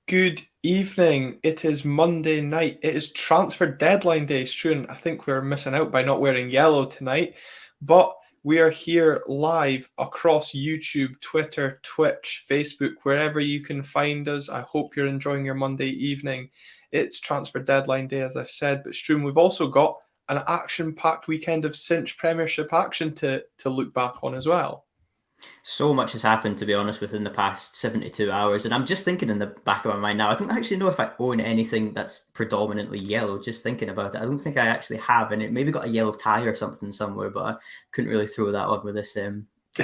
Good evening. It is Monday night. It is transfer deadline day, Stu, and I think we're missing out by not wearing yellow tonight. But we are here live across YouTube, Twitter, Twitch, Facebook, wherever you can find us. I hope you're enjoying your Monday evening. It's transfer deadline day, as I said. But Stu, we've also got an action-packed weekend of cinch Premiership action to look back on as well. So much has happened, to be honest, within the past 72 hours. And I'm just thinking in the back of my mind now, I don't actually know if I own anything that's predominantly yellow, just thinking about it. I don't think I actually have, and it maybe got a yellow tie or something somewhere, but I couldn't really throw that on with this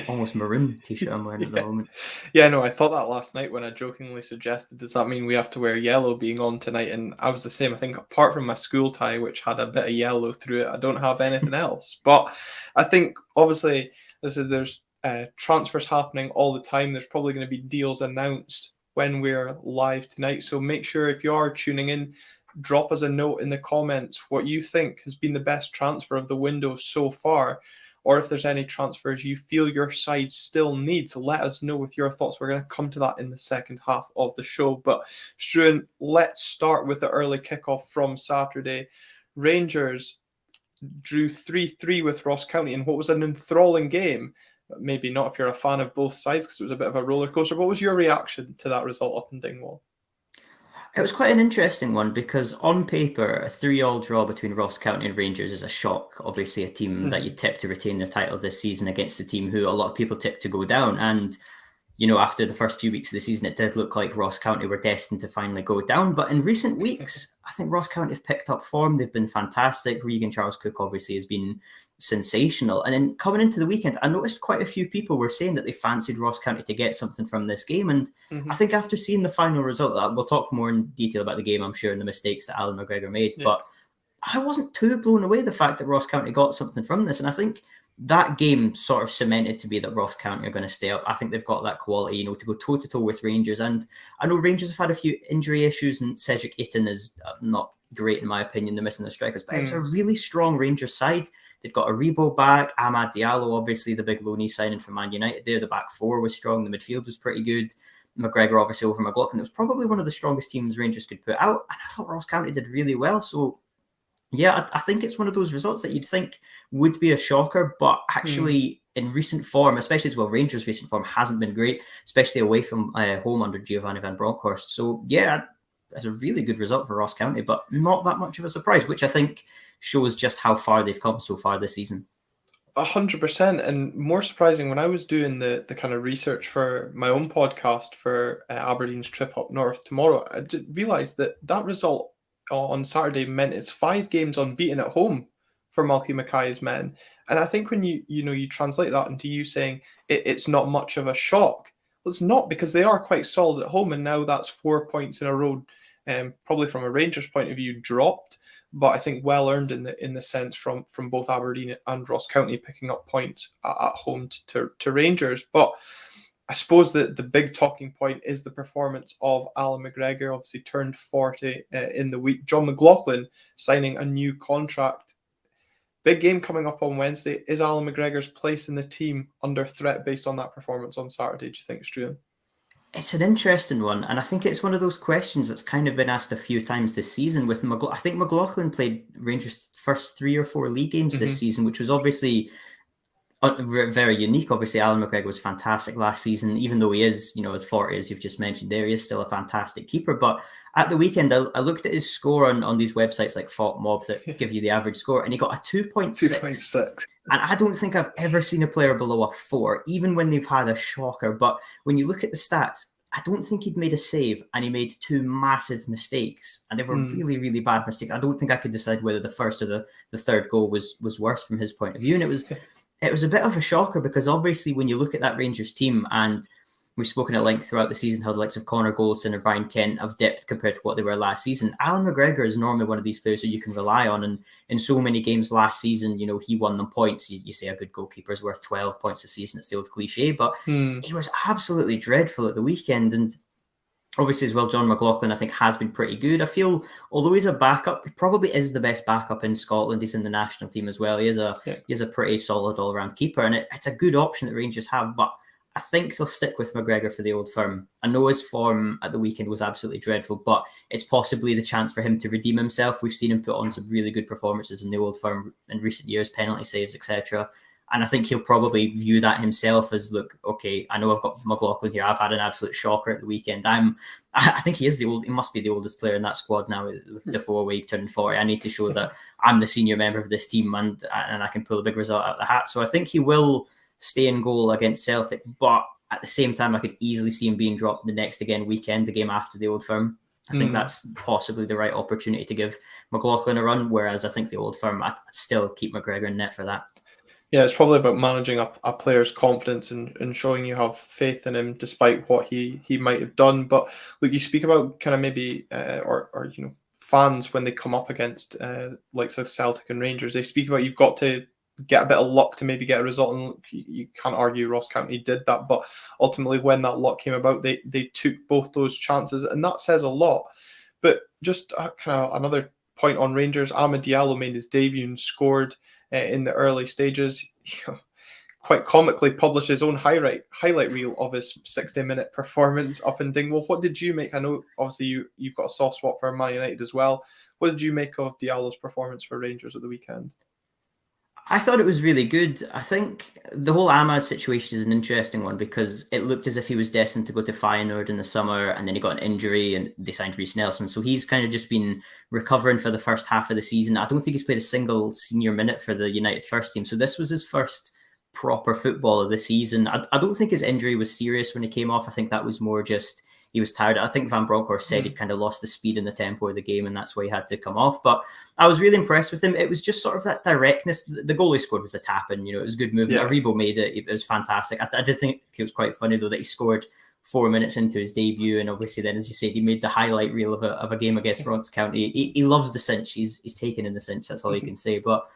almost maroon t-shirt I'm wearing at the moment. Yeah, no, I thought that last night when I jokingly suggested, does that mean we have to wear yellow being on tonight? And I was the same. I think apart from my school tie, which had a bit of yellow through it, I don't have anything else. But I think obviously there's transfers happening all the time. There's probably going to be deals announced when we're live tonight. So make sure if you are tuning in, drop us a note in the comments what you think has been the best transfer of the window so far. Or if there's any transfers you feel your side still needs, let us know with your thoughts. We're going to come to that in the second half of the show. But Struan, let's start with the early kickoff from Saturday. Rangers drew 3-3 with Ross County in what was an enthralling game. Maybe not if you're a fan of both sides because it was a bit of a roller coaster. What was your reaction to that result up in Dingwall? It was quite an interesting one because on paper, a 3-3 draw between Ross County and Rangers is a shock. Obviously, a team that you tipped to retain their title this season against a team who a lot of people tipped to go down. And, you know, after the first few weeks of the season, it did look like Ross County were destined to finally go down. But in recent weeks, I think Ross County have picked up form. They've been fantastic. Regan Charles-Cook obviously has been sensational. And then coming into the weekend, I noticed quite a few people were saying that they fancied Ross County to get something from this game. And I think after seeing the final result, we'll talk more in detail about the game, I'm sure, and the mistakes that Alan McGregor made. Yeah. But I wasn't too blown away the fact that Ross County got something from this. And I think that game sort of cemented to be that Ross County are going to stay up. I think they've got that quality, you know, to go toe-to-toe with Rangers. And I know Rangers have had a few injury issues, and Cedric Itten is not great, in my opinion. They're missing the strikers. But it was a really strong Rangers side. They've got Aribo back, Amad Diallo, obviously the big loanee signing from Man United there. The back four was strong. The midfield was pretty good. McGregor, obviously, over McLaughlin. It was probably one of the strongest teams Rangers could put out. And I thought Ross County did really well. So, yeah, I think it's one of those results that you'd think would be a shocker, but actually in recent form, especially as well, Rangers' recent form hasn't been great, especially away from home under Giovanni van Bronckhorst. So, yeah, it's a really good result for Ross County, but not that much of a surprise, which I think shows just how far they've come so far this season. 100%. And more surprising, when I was doing the kind of research for my own podcast for Aberdeen's trip up north tomorrow, I realised that result on Saturday meant it's 5 games unbeaten at home for Malky Mackay's men. And I think when you translate that into you saying it's not much of a shock, well, it's not, because they are quite solid at home, and now that's 4 points in a row, probably from a Rangers point of view, dropped, but I think well earned in the sense from both Aberdeen and Ross County picking up points at home to Rangers. But I suppose that the big talking point is the performance of Alan McGregor, obviously turned 40 in the week. John McLaughlin signing a new contract. Big game coming up on Wednesday. Is Alan McGregor's place in the team under threat based on that performance on Saturday, do you think, Struan? It's an interesting one, and I think it's one of those questions that's kind of been asked a few times this season. With I think McLaughlin played Rangers' first 3 or 4 league games this season, which was obviously very unique. Obviously, Alan McGregor was fantastic last season, even though he is, you know, as 40 as you've just mentioned there, he is still a fantastic keeper. But at the weekend, I looked at his score on these websites like Fault Mob that give you the average score, and he got a 2.6. And I don't think I've ever seen a player below a 4, even when they've had a shocker. But when you look at the stats, I don't think he'd made a save, and he made 2 massive mistakes, and they were really, really bad mistakes. I don't think I could decide whether the first or the third goal was worse from his point of view. And it was a bit of a shocker, because obviously when you look at that Rangers team, and we've spoken at length throughout the season how the likes of Connor Goldson and Brian Kent have dipped compared to what they were last season, Alan McGregor is normally one of these players that you can rely on. And in so many games last season, you know, he won them points. You say a good goalkeeper is worth 12 points a season. It's the old cliche, but he was absolutely dreadful at the weekend. And obviously as well, John McLaughlin, I think, has been pretty good. I feel, although he's a backup, he probably is the best backup in Scotland. He's in the national team as well. He is a pretty solid all-around keeper, and it's a good option that Rangers have. But I think they'll stick with McGregor for the Old Firm. I know his form at the weekend was absolutely dreadful, but it's possibly the chance for him to redeem himself. We've seen him put on some really good performances in the Old Firm in recent years, penalty saves, etc. And I think he'll probably view that himself as, look, okay, I know I've got McLaughlin here. I've had an absolute shocker at the weekend. I think he must be the oldest player in that squad now with Defoe away turning 40. I need to show that I'm the senior member of this team and I can pull a big result out of the hat. So I think he will stay in goal against Celtic, but at the same time, I could easily see him being dropped the next weekend, the game after the Old Firm. I think that's possibly the right opportunity to give McLaughlin a run, whereas I think the Old Firm, I'd still keep McGregor in net for that. Yeah, it's probably about managing a player's confidence and showing you have faith in him despite what he might have done. But look, you speak about kind of maybe or fans when they come up against like Celtic and Rangers, they speak about you've got to get a bit of luck to maybe get a result, and you can't argue Ross County did that. But ultimately, when that luck came about, they took both those chances, and that says a lot. But just kind of another point on Rangers, Diallo made his debut and scored in the early stages. Quite comically published his own highlight reel of his 60-minute performance up in Dingwall. What did you make? I know obviously you've got a soft spot for Man United as well. What did you make of Diallo's performance for Rangers at the weekend? I thought it was really good. I think the whole Ahmad situation is an interesting one because it looked as if he was destined to go to Feyenoord in the summer, and then he got an injury and they signed Reece Nelson. So he's kind of just been recovering for the first half of the season. I don't think he's played a single senior minute for the United first team. So this was his first proper football of the season. I don't think his injury was serious when he came off. I think that was more just he was tired. I think Van Bronckhorst said he'd kind of lost the speed and the tempo of the game, and that's why he had to come off. But I was really impressed with him. It was just sort of that directness. The goal he scored was a tap-in. It was good movement. Aribo made it. It was fantastic. I did think it was quite funny, though, that he scored 4 minutes into his debut, and obviously then, as you said, he made the highlight reel of a game against Ross County. He loves the cinch. He's taken in the cinch. That's all you can say. But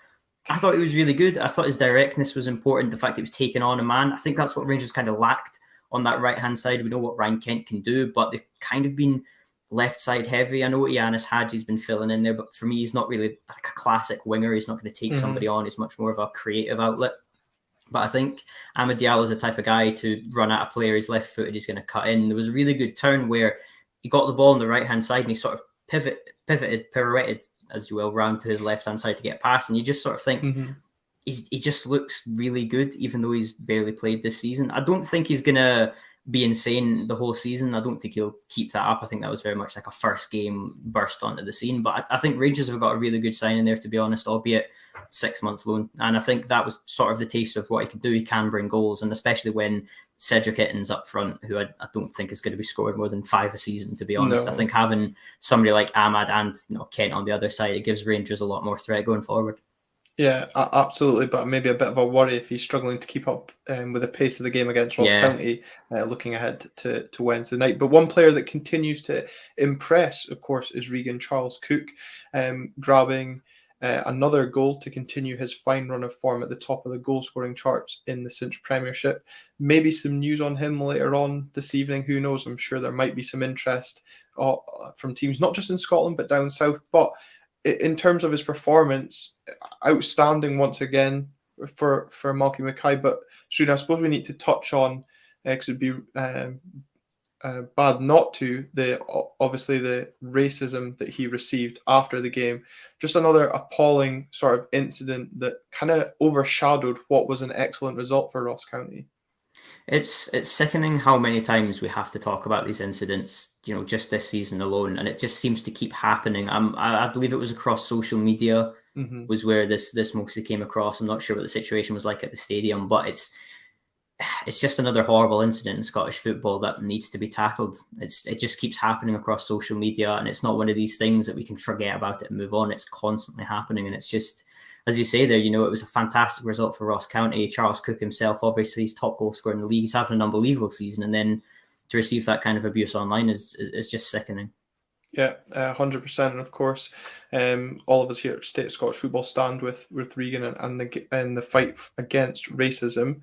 I thought it was really good. I thought his directness was important. The fact that he was taking on a man. I think that's what Rangers kind of lacked on that right-hand side. We know what Ryan Kent can do, but they've kind of been left side heavy. I know Ianis Hadji's been filling in there, but for me, he's not really like a classic winger. He's not going to take somebody on. He's much more of a creative outlet. But I think Amad Diallo is the type of guy to run at a player. He's left-footed. He's going to cut in. There was a really good turn where he got the ball on the right-hand side and he sort of pirouetted, as you will, round to his left-hand side to get past. And you just sort of think, he just looks really good, even though he's barely played this season. I don't think he's going to be insane the whole season. I don't think he'll keep that up. I think that was very much like a first game burst onto the scene. But I think Rangers have got a really good sign in there, to be honest, albeit 6-month loan. And I think that was sort of the taste of what he can do. He can bring goals, and especially when Cedric Itten's up front, who I don't think is going to be scoring more than 5 a season, to be honest. No. I think having somebody like Ahmad and Kent on the other side, it gives Rangers a lot more threat going forward. Yeah, absolutely, but maybe a bit of a worry if he's struggling to keep up with the pace of the game against Ross County, looking ahead to Wednesday night. But one player that continues to impress, of course, is Regan Charles-Cook, grabbing another goal to continue his fine run of form at the top of the goal-scoring charts in the Cinch Premiership. Maybe some news on him later on this evening. Who knows? I'm sure there might be some interest from teams, not just in Scotland, but down south. But in terms of his performance, outstanding once again for Malky Mackay. But Shrina, I suppose we need to touch on, because it'd be bad not to, obviously the racism that he received after the game. Just another appalling sort of incident that kind of overshadowed what was an excellent result for Ross County. It's sickening how many times we have to talk about these incidents, just this season alone, and it just seems to keep happening. I believe it was across social media was where this mostly came across. I'm not sure what the situation was like at the stadium, but it's just another horrible incident in Scottish football that needs to be tackled. It just keeps happening across social media, and it's not one of these things that we can forget about it and move on. It's constantly happening, and it's just, as you say there, it was a fantastic result for Ross County. Charles-Cook himself, obviously, he's top goal scorer in the league. He's having an unbelievable season, and then to receive that kind of abuse online is just sickening. Yeah, 100%. And of course, all of us here at State of Scottish Football stand with Regan and the fight against racism.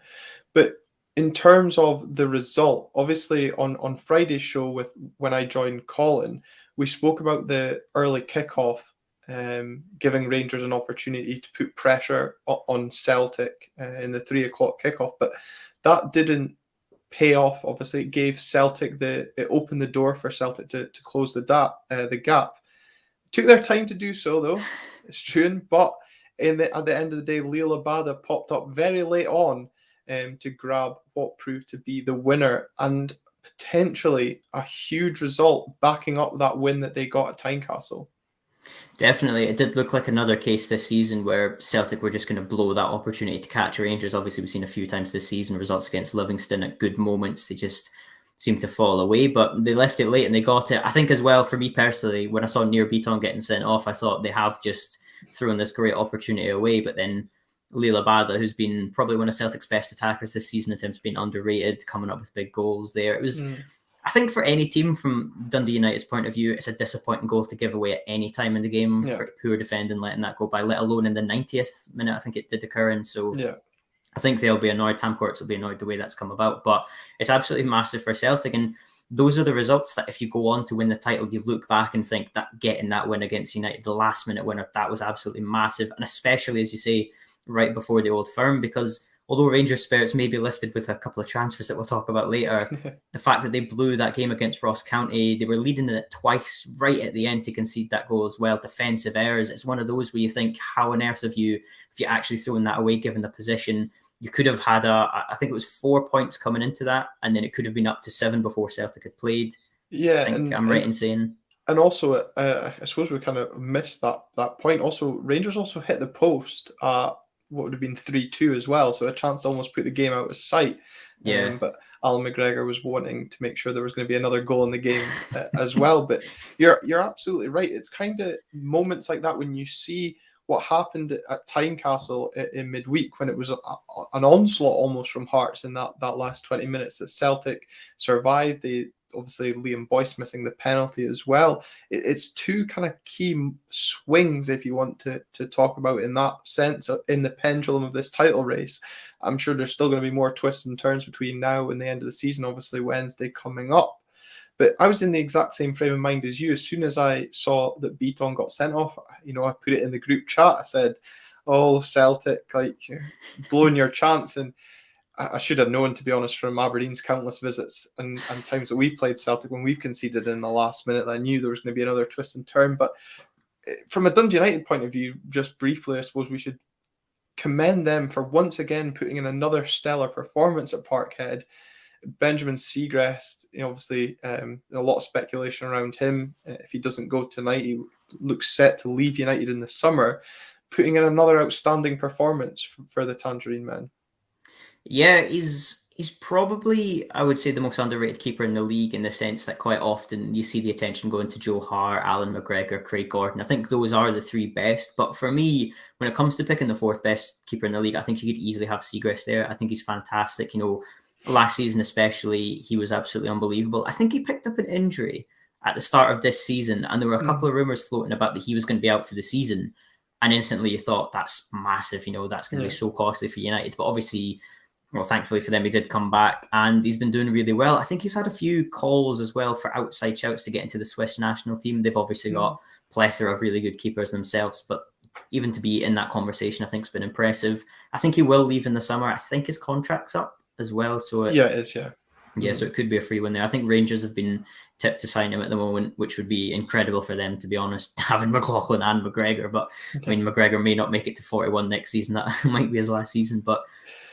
But in terms of the result, obviously on Friday's show when I joined Colin, we spoke about the early kickoff, giving Rangers an opportunity to put pressure on Celtic in the 3 o'clock kickoff, but that didn't payoff. Obviously, it gave Celtic it opened the door for Celtic to close the gap. Took their time to do so, though. It's true, but at the end of the day, Liel Abada popped up very late on to grab what proved to be the winner, and potentially a huge result backing up that win that they got at Tynecastle. Definitely. It did look like another case this season where Celtic were just going to blow that opportunity to catch Rangers. Obviously, we've seen a few times this season results against Livingston at good moments. They just seem to fall away, but they left it late and they got it. I think as well, for me personally, when I saw Nir Bitton getting sent off, I thought they have just thrown this great opportunity away. But then Liel Abada, who's been probably one of Celtic's best attackers this season in terms of being underrated, coming up with big goals there. It was... I think for any team from Dundee United's point of view, it's a disappointing goal to give away at any time in the game. Yeah. Poor defending, letting that go by, let alone in the 90th minute, I think it did occur in. So yeah. I think they'll be annoyed. Tam Courts will be annoyed the way that's come about. But it's absolutely massive for Celtic. And those are the results that if you go on to win the title, you look back and think that getting that win against United, the last minute winner, that was absolutely massive. And especially, as you say, right before the Old Firm, because although Rangers' spirits may be lifted with a couple of transfers that we'll talk about later, the fact that they blew that game against Ross County, they were leading it twice right at the end to concede that goal as well. Defensive errors. It's one of those where you think, how on earth if you actually thrown that away given the position? You could have had I think it was 4 points coming into that, and then it could have been up to 7 before Celtic had played. Yeah, I'm right in saying. And also, I suppose we kind of missed that point. Also, Rangers also hit the post what would have been 3-2 as well, so a chance to almost put the game out of sight. Yeah. But Alan McGregor was wanting to make sure there was going to be another goal in the game as well. But you're absolutely right. It's kind of moments like that when you see what happened at Tynecastle in midweek, when it was an onslaught almost from Hearts in that last 20 minutes that Celtic survived. Obviously, Liam Boyce missing the penalty as well. It's two kind of key swings, if you want to talk about in that sense, in the pendulum of this title race. I'm sure there's still going to be more twists and turns between now and the end of the season, obviously Wednesday coming up. But I was in the exact same frame of mind as you. As soon as I saw that Bitton got sent off, I put it in the group chat. I said, "Oh, Celtic, blowing your chance." And I should have known, to be honest, from Aberdeen's countless visits and times that we've played Celtic when we've conceded in the last minute, I knew there was going to be another twist and turn. But from a Dundee United point of view, just briefly, I suppose we should commend them for once again putting in another stellar performance at Parkhead. Benjamin Siegrist, obviously a lot of speculation around him. If he doesn't go tonight, he looks set to leave United in the summer, putting in another outstanding performance for the Tangerine men. Yeah, he's probably, I would say, the most underrated keeper in the league, in the sense that quite often you see the attention going to Joe Hart, Alan McGregor, Craig Gordon. I think those are the three best. But for me, when it comes to picking the fourth best keeper in the league, I think you could easily have Siegrist there. I think he's fantastic. Last season especially, he was absolutely unbelievable. I think he picked up an injury at the start of this season, and there were a couple of rumours floating about that he was going to be out for the season. And instantly you thought, that's massive, that's going to be so costly for United. But obviously, thankfully for them, he did come back and he's been doing really well. I think he's had a few calls as well for outside shouts to get into the Swiss national team. They've obviously got a plethora of really good keepers themselves, but even to be in that conversation, I think has been impressive. I think he will leave in the summer. I think his contract's up as well. So it is, yeah. Yeah, so it could be a free win there. I think Rangers have been tipped to sign him at the moment, which would be incredible for them, to be honest, having McLaughlin and McGregor. But McGregor may not make it to 41 next season. That might be his last season. But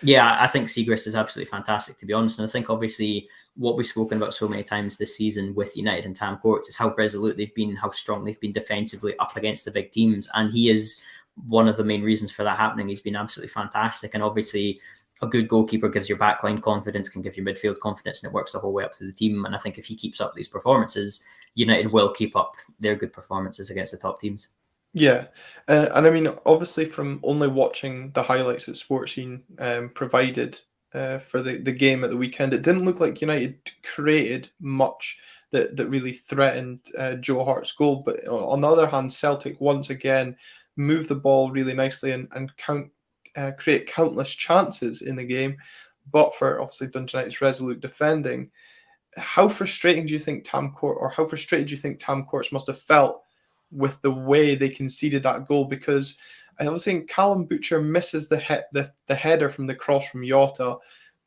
yeah, I think Siegrist is absolutely fantastic, to be honest. And I think obviously what we've spoken about so many times this season with United and Tam Courts is how resolute they've been, how strong they've been defensively up against the big teams. And he is one of the main reasons for that happening. He's been absolutely fantastic. And obviously a good goalkeeper gives your backline confidence, can give your midfield confidence, and it works the whole way up to the team. And I think if he keeps up these performances, United will keep up their good performances against the top teams. Yeah. And I mean, obviously from only watching the highlights that Sportscene provided for the game at the weekend, it didn't look like United created much that really threatened Joe Hart's goal. But on the other hand, Celtic once again moved the ball really nicely and create countless chances in the game, but for obviously Dundee United's resolute defending. How frustrating do you think Tam Courts must have felt with the way they conceded that goal? Because I was saying Callum Butcher misses the header from the cross from Jota,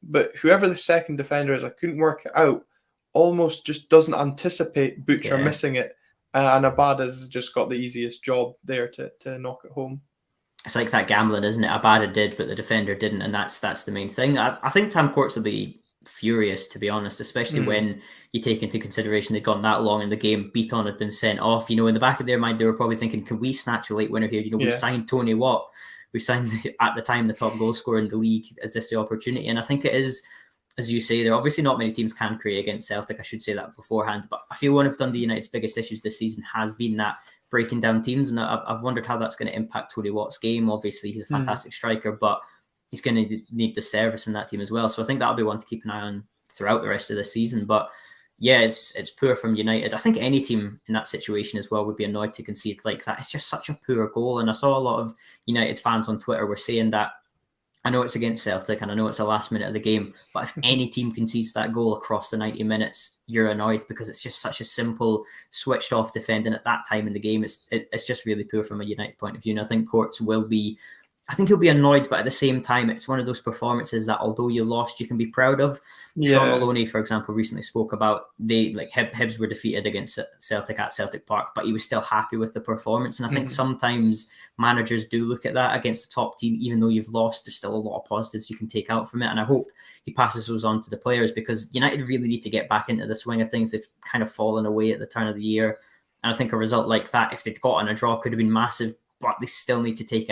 but whoever the second defender is, I couldn't work it out, almost just doesn't anticipate Butcher missing it. And Abada's just got the easiest job there to knock it home. It's like that gambling, isn't it? Abada did, but the defender didn't, and that's the main thing. I think Tam Courts will be furious, to be honest, especially when you take into consideration they'd gone that long in the game. Beaton had been sent off. In the back of their mind, they were probably thinking, can we snatch a late winner here? We've signed Tony Watt. We signed, at the time, the top goal scorer in the league. Is this the opportunity? And I think it is, as you say, there are obviously not many teams can create against Celtic. I should say that beforehand. But I feel one of Dundee United's biggest issues this season has been that breaking down teams. And I've wondered how that's going to impact Tony Watt's game. Obviously, he's a fantastic striker, but he's going to need the service in that team as well. So I think that'll be one to keep an eye on throughout the rest of the season. But yeah, it's poor from United. I think any team in that situation as well would be annoyed to concede like that. It's just such a poor goal. And I saw a lot of United fans on Twitter were saying that, I know it's against Celtic and I know it's the last minute of the game, but if any team concedes that goal across the 90 minutes, you're annoyed because it's just such a simple switched off defending at that time in the game. It's just really poor from a United point of view. And I think Courts will be, I think he'll be annoyed, but at the same time, it's one of those performances that although you lost, you can be proud of. Sean Maloney, for example, recently spoke about Hibs were defeated against Celtic at Celtic Park, but he was still happy with the performance. And I think sometimes managers do look at that against the top team, even though you've lost, there's still a lot of positives you can take out from it. And I hope he passes those on to the players because United really need to get back into the swing of things. They've kind of fallen away at the turn of the year. And I think a result like that, if they'd gotten a draw, could have been massive, but they still need to take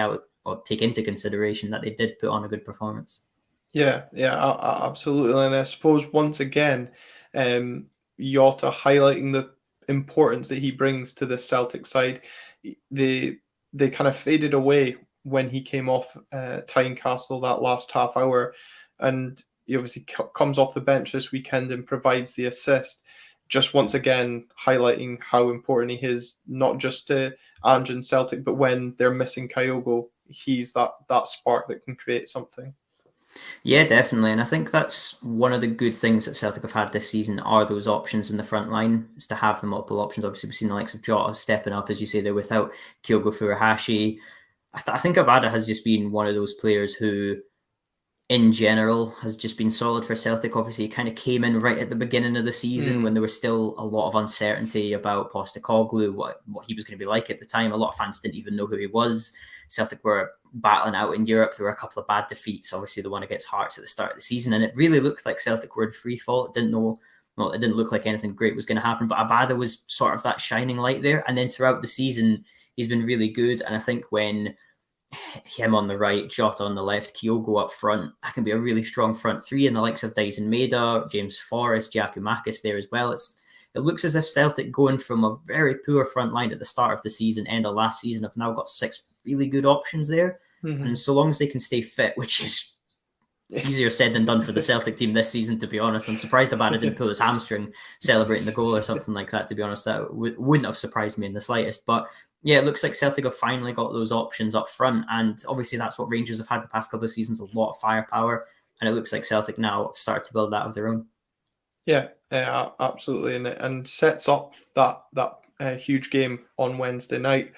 into consideration that they did put on a good performance. Yeah, absolutely. And I suppose once again, Jota highlighting the importance that he brings to the Celtic side. They kind of faded away when he came off Tynecastle that last half hour, and he obviously comes off the bench this weekend and provides the assist. Just once again highlighting how important he is, not just to Ange and Celtic, but when they're missing Kyogo, he's that spark that can create something. Yeah, definitely. And I think that's one of the good things that Celtic have had this season are those options in the front line, is to have the multiple options. Obviously, we've seen the likes of Jota stepping up, as you say, they're without Kyogo Furuhashi. I think Abada has just been one of those players who, in general, has just been solid for Celtic. Obviously, he kind of came in right at the beginning of the season when there was still a lot of uncertainty about Postecoglou, what he was going to be like at the time. A lot of fans didn't even know who he was. Celtic were battling out in Europe. There were a couple of bad defeats, obviously the one against Hearts at the start of the season, and it really looked like Celtic were in free fall. It didn't look like anything great was going to happen, but Abada was sort of that shining light there. And then throughout the season, he's been really good. And I think when him on the right, Jota on the left, Kyogo up front, that can be a really strong front three, and the likes of Dyson Maeda, James Forrest, Giacomakis there as well. It looks as if Celtic, going from a very poor front line at the start of the season, end of last season, have now got 6 really good options there. And so long as they can stay fit, which is easier said than done for the Celtic team this season, to be honest. I'm surprised Abada didn't pull his hamstring celebrating the goal or something like that, to be honest. That wouldn't have surprised me in the slightest. But yeah, it looks like Celtic have finally got those options up front. And obviously that's what Rangers have had the past couple of seasons, a lot of firepower. And it looks like Celtic now have started to build that of their own. Yeah, absolutely. And sets up that huge game on Wednesday night.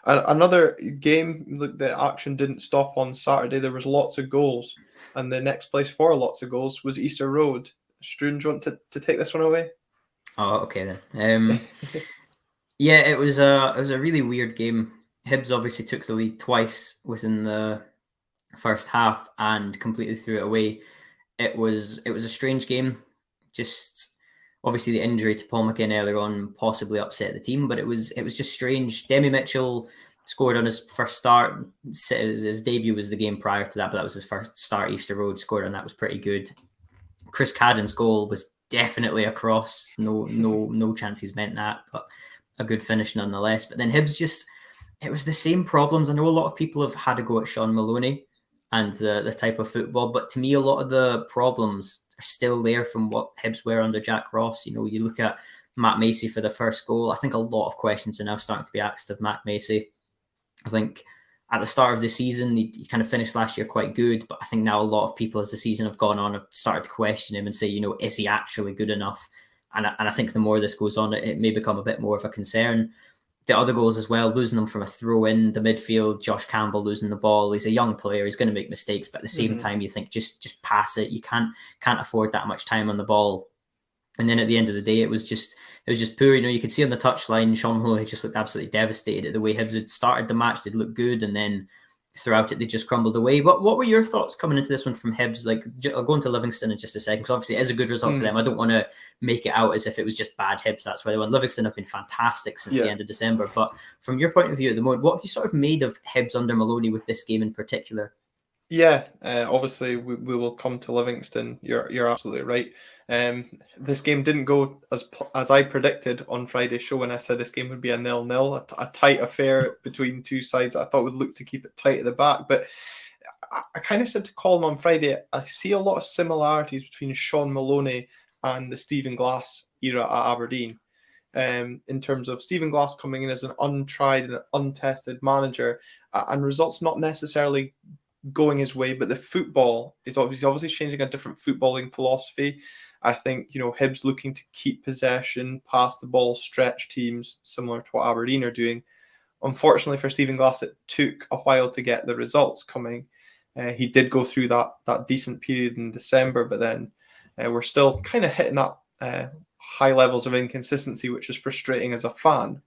Another game, look, the action didn't stop on Saturday. There was lots of goals, and the next place for lots of goals was Easter Road. Struan, do you want to take this one away? Oh, okay then. Yeah, it was a really weird game. Hibs obviously took the lead twice within the first half and completely threw it away. It was a strange game. Just obviously the injury to Paul McGinn earlier on possibly upset the team, but it was just strange. Demi Mitchell scored on his first start. His debut was the game prior to that, but that was his first start. Easter Road scored, and that was pretty good. Chris Cadden's goal was definitely a cross. No chance he's meant that, but a good finish nonetheless. But then Hibs it was the same problems. I know a lot of people have had a go at Sean Maloney and the type of football, but to me, a lot of the problems are still there from what Hibs were under Jack Ross. You look at Matt Macey for the first goal. I think a lot of questions are now starting to be asked of Matt Macey. I think at the start of the season, he kind of finished last year quite good, but I think now a lot of people, as the season have gone on, have started to question him and say, is he actually good enough? And I think the more this goes on, it may become a bit more of a concern. the other goals as well, losing them from a throw in the midfield, Josh Campbell losing the ball. He's a young player, he's going to make mistakes, but at the same time, you think just pass it. You can't afford that much time on the ball. And then at the end of the day, it was just poor. You could see on the touchline, Sean Maloney just looked absolutely devastated at the way Hibs had started the match. They'd looked good, and then throughout it, they just crumbled away. What were your thoughts coming into this one from Hibs? Like, I'll go into Livingston in just a second, because obviously it is a good result for them. I don't want to make it out as if it was just bad Hibs. That's why they won. Livingston have been fantastic since the end of December. But from your point of view at the moment, what have you sort of made of Hibs under Maloney with this game in particular? Yeah, obviously we will come to Livingston. You're absolutely right. This game didn't go as I predicted on Friday's show when I said this game would be a 0-0, a tight affair between two sides that I thought would look to keep it tight at the back. But I kind of said to Colin on Friday, I see a lot of similarities between Sean Maloney and the Stephen Glass era at Aberdeen. In terms of Stephen Glass coming in as an untried and untested manager, and results not necessarily going his way, but the football is obviously changing, a different footballing philosophy. I think, Hibs looking to keep possession, pass the ball, stretch teams, similar to what Aberdeen are doing. Unfortunately for Stephen Glass, it took a while to get the results coming. He did go through that decent period in December, but then we're still kind of hitting that high levels of inconsistency, which is frustrating as a fan.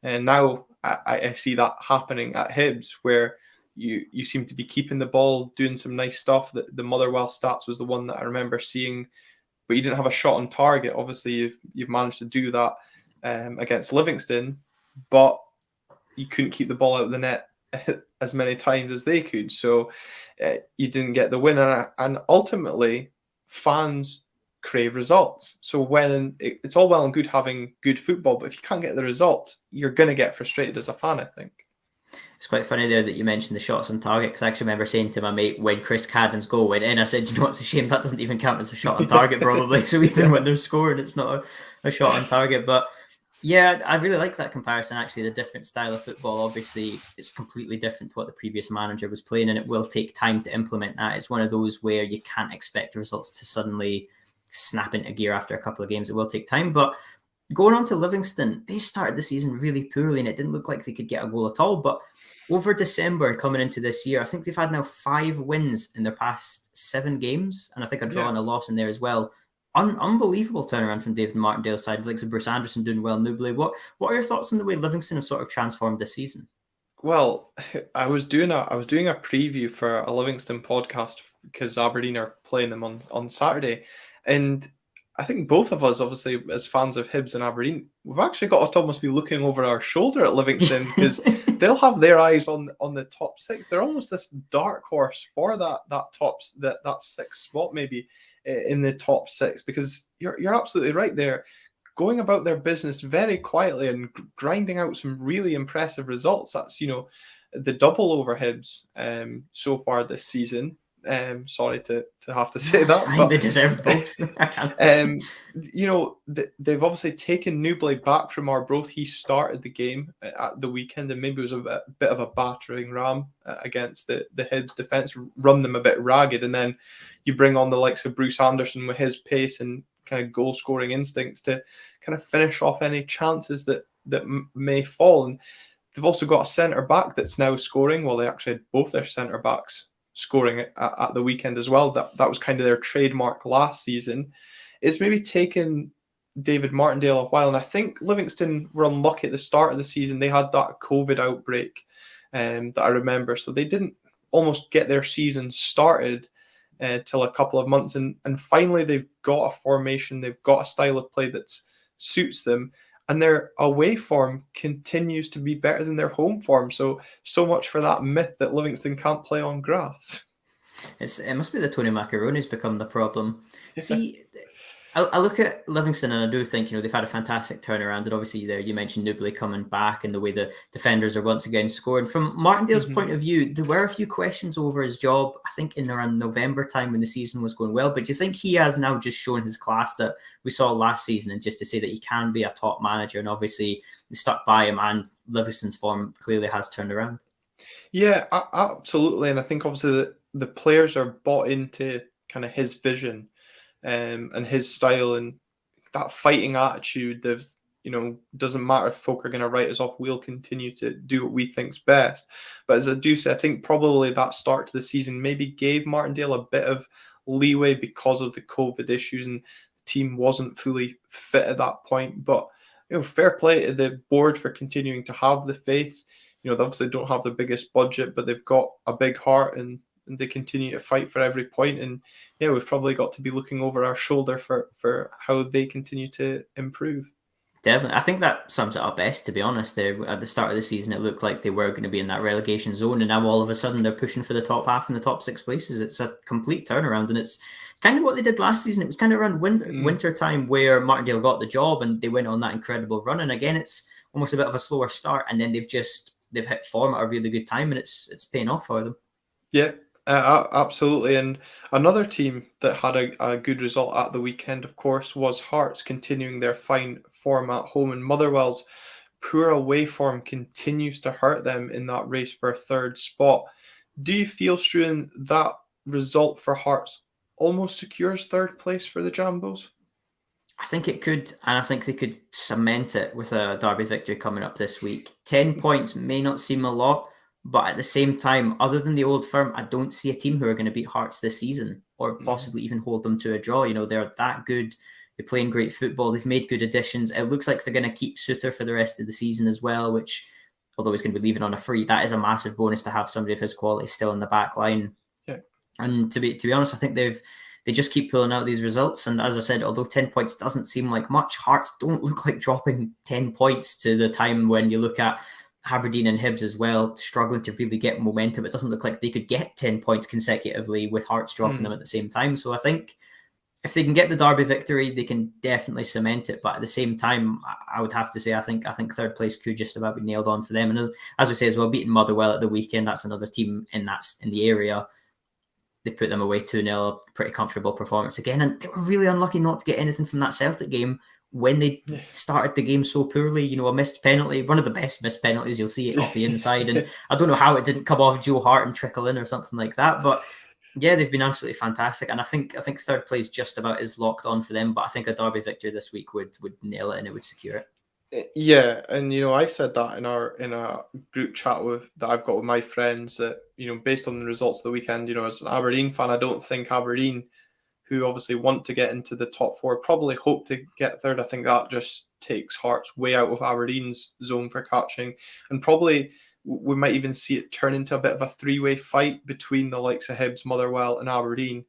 And now I see that happening at Hibs, where you seem to be keeping the ball, doing some nice stuff. The Motherwell stats was the one that I remember seeing, but you didn't have a shot on target. Obviously, you've managed to do that against Livingston, but you couldn't keep the ball out of the net as many times as they could. So you didn't get the win. And ultimately, fans crave results. So when it's all well and good having good football, but if you can't get the results, you're going to get frustrated as a fan, I think. It's quite funny there that you mentioned the shots on target, because I actually remember saying to my mate when Chris Cadden's goal went in, I said, it's a shame that doesn't even count as a shot on target probably. So even when they're scoring, it's not a shot on target. But yeah, I really like that comparison, actually. The different style of football, obviously, it's completely different to what the previous manager was playing, and it will take time to implement that. It's one of those where you can't expect results to suddenly snap into gear after a couple of games. It will take time. But going on to Livingston, they started the season really poorly, and it didn't look like they could get a goal at all. But over December and coming into this year, I think they've had now 5 wins in their past 7 games, and I think a draw and a loss in there as well. Unbelievable turnaround from David Martindale's side. Like Bruce Anderson doing well, Nubly. What are your thoughts on the way Livingston have sort of transformed this season? Well, I was doing a preview for a Livingston podcast because Aberdeen are playing them on Saturday, and I think both of us, obviously, as fans of Hibs and Aberdeen, we've actually got to almost be looking over our shoulder at Livingston, because they'll have their eyes on the top 6. They're almost this dark horse for that 6th spot, maybe in the top 6, because you're absolutely right. They're going about their business very quietly and grinding out some really impressive results. That's the double over Hibs so far this season. Sorry to have to say that, but they deserve both. They've obviously taken Nubly back from Arbroath. He started the game at the weekend, and maybe it was a bit of a battering ram against the Hibs defence, run them a bit ragged, and then you bring on the likes of Bruce Anderson with his pace and kind of goal scoring instincts to kind of finish off any chances that may fall. And they've also got a centre back that's now scoring. Well, they actually had both their centre backs scoring at the weekend as well. That was kind of their trademark last season. It's maybe taken David Martindale a while, and I think Livingston were unlucky at the start of the season. They had that COVID outbreak that I remember, so they didn't almost get their season started till a couple of months, and finally they've got a formation, they've got a style of play that suits them, and their away form continues to be better than their home form. So much for that myth that Livingston can't play on grass. It must be the Tony Macaroni's become the problem. Yeah. See, I look at Livingston and I do think, they've had a fantastic turnaround. And obviously there you mentioned Nubly coming back and the way the defenders are once again scoring. From Martindale's point of view, there were a few questions over his job, I think in around November time when the season was going well. But do you think he has now just shown his class that we saw last season, and just to say that he can be a top manager, and obviously they stuck by him, and Livingston's form clearly has turned around? Yeah, absolutely. And I think obviously the players are bought into kind of his vision and his style, and that fighting attitude. doesn't matter if folk are going to write us off, we'll continue to do what we think's best. But as I do say, I think probably that start to the season maybe gave Martindale a bit of leeway because of the COVID issues, and the team wasn't fully fit at that point. But fair play to the board for continuing to have the faith. They obviously don't have the biggest budget, but they've got a big heart, and they continue to fight for every point. And we've probably got to be looking over our shoulder for how they continue to improve. Definitely. I think that sums it up best, to be honest. At the start of the season, it looked like they were going to be in that relegation zone, and now all of a sudden they're pushing for the top half and the top 6 places. It's a complete turnaround, and it's kind of what they did last season. It was kind of around winter time where Martindale got the job and they went on that incredible run. And again, it's almost a bit of a slower start, and then they've hit form at a really good time, and it's paying off for them. Yeah. Absolutely. And another team that had a good result at the weekend, of course, was Hearts, continuing their fine form at home. And Motherwell's poor away form continues to hurt them in that race for a third spot. Do you feel, Struan, that result for Hearts almost secures third place for the Jambos? I think it could, and I think they could cement it with a derby victory coming up this week. 10 points may not seem a lot, but at the same time, other than the old firm, I don't see a team who are going to beat Hearts this season or possibly even hold them to a draw. They're that good. They're playing great football. They've made good additions. It looks like they're going to keep Suter for the rest of the season as well, which, although he's going to be leaving on a free, that is a massive bonus to have somebody of his quality still in the back line. Yeah. And to be honest, I think they just keep pulling out these results. And as I said, although 10 points doesn't seem like much, Hearts don't look like dropping 10 points to the time when you look at Aberdeen and Hibs as well, struggling to really get momentum. It doesn't look like they could get 10 points consecutively with Hearts dropping them at the same time. So I think if they can get the derby victory, they can definitely cement it. But at the same time, I would have to say I think third place could just about be nailed on for them. And as we say as well, beating Motherwell at the weekend, that's another team in the area. They put them away 2-0, pretty comfortable performance again. And they were really unlucky not to get anything from that Celtic game when they started the game so poorly. A missed penalty, one of the best missed penalties, you'll see it off the inside. And I don't know how it didn't come off Joe Hart and trickle in or something like that. But yeah, they've been absolutely fantastic. And I think third place just about is locked on for them. But I think a derby victory this week would nail it and it would secure it. Yeah, and I said that in a group chat that I've got with my friends that based on the results of the weekend, as an Aberdeen fan, I don't think Aberdeen, who obviously want to get into the top 4, probably hope to get third. I think that just takes Hearts way out of Aberdeen's zone for catching, and probably we might even see it turn into a bit of a 3-way fight between the likes of Hibs, Motherwell, and Aberdeen.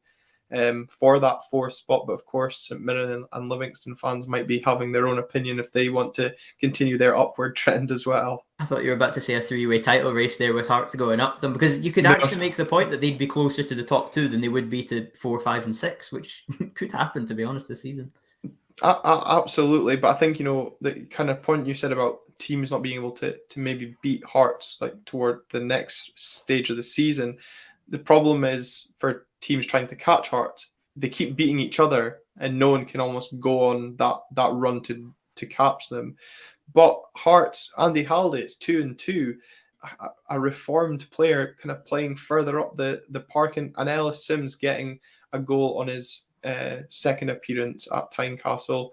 For that 4th spot. But of course, St Mirren and Livingston fans might be having their own opinion if they want to continue their upward trend as well. I thought you were about to say a 3-way title race there with Hearts going up them, because you could actually make the point that they'd be closer to the top 2 than they would be to 4, 5 and 6, which could happen, to be honest, this season. Absolutely. But I think, the kind of point you said about teams not being able to maybe beat Hearts like toward the next stage of the season, the problem is for teams trying to catch Hearts, they keep beating each other and no one can almost go on that run to catch them. But Hearts, Andy Halliday, it's 2-2, a reformed player kind of playing further up the park, and Ellis Sims getting a goal on his second appearance at Tynecastle.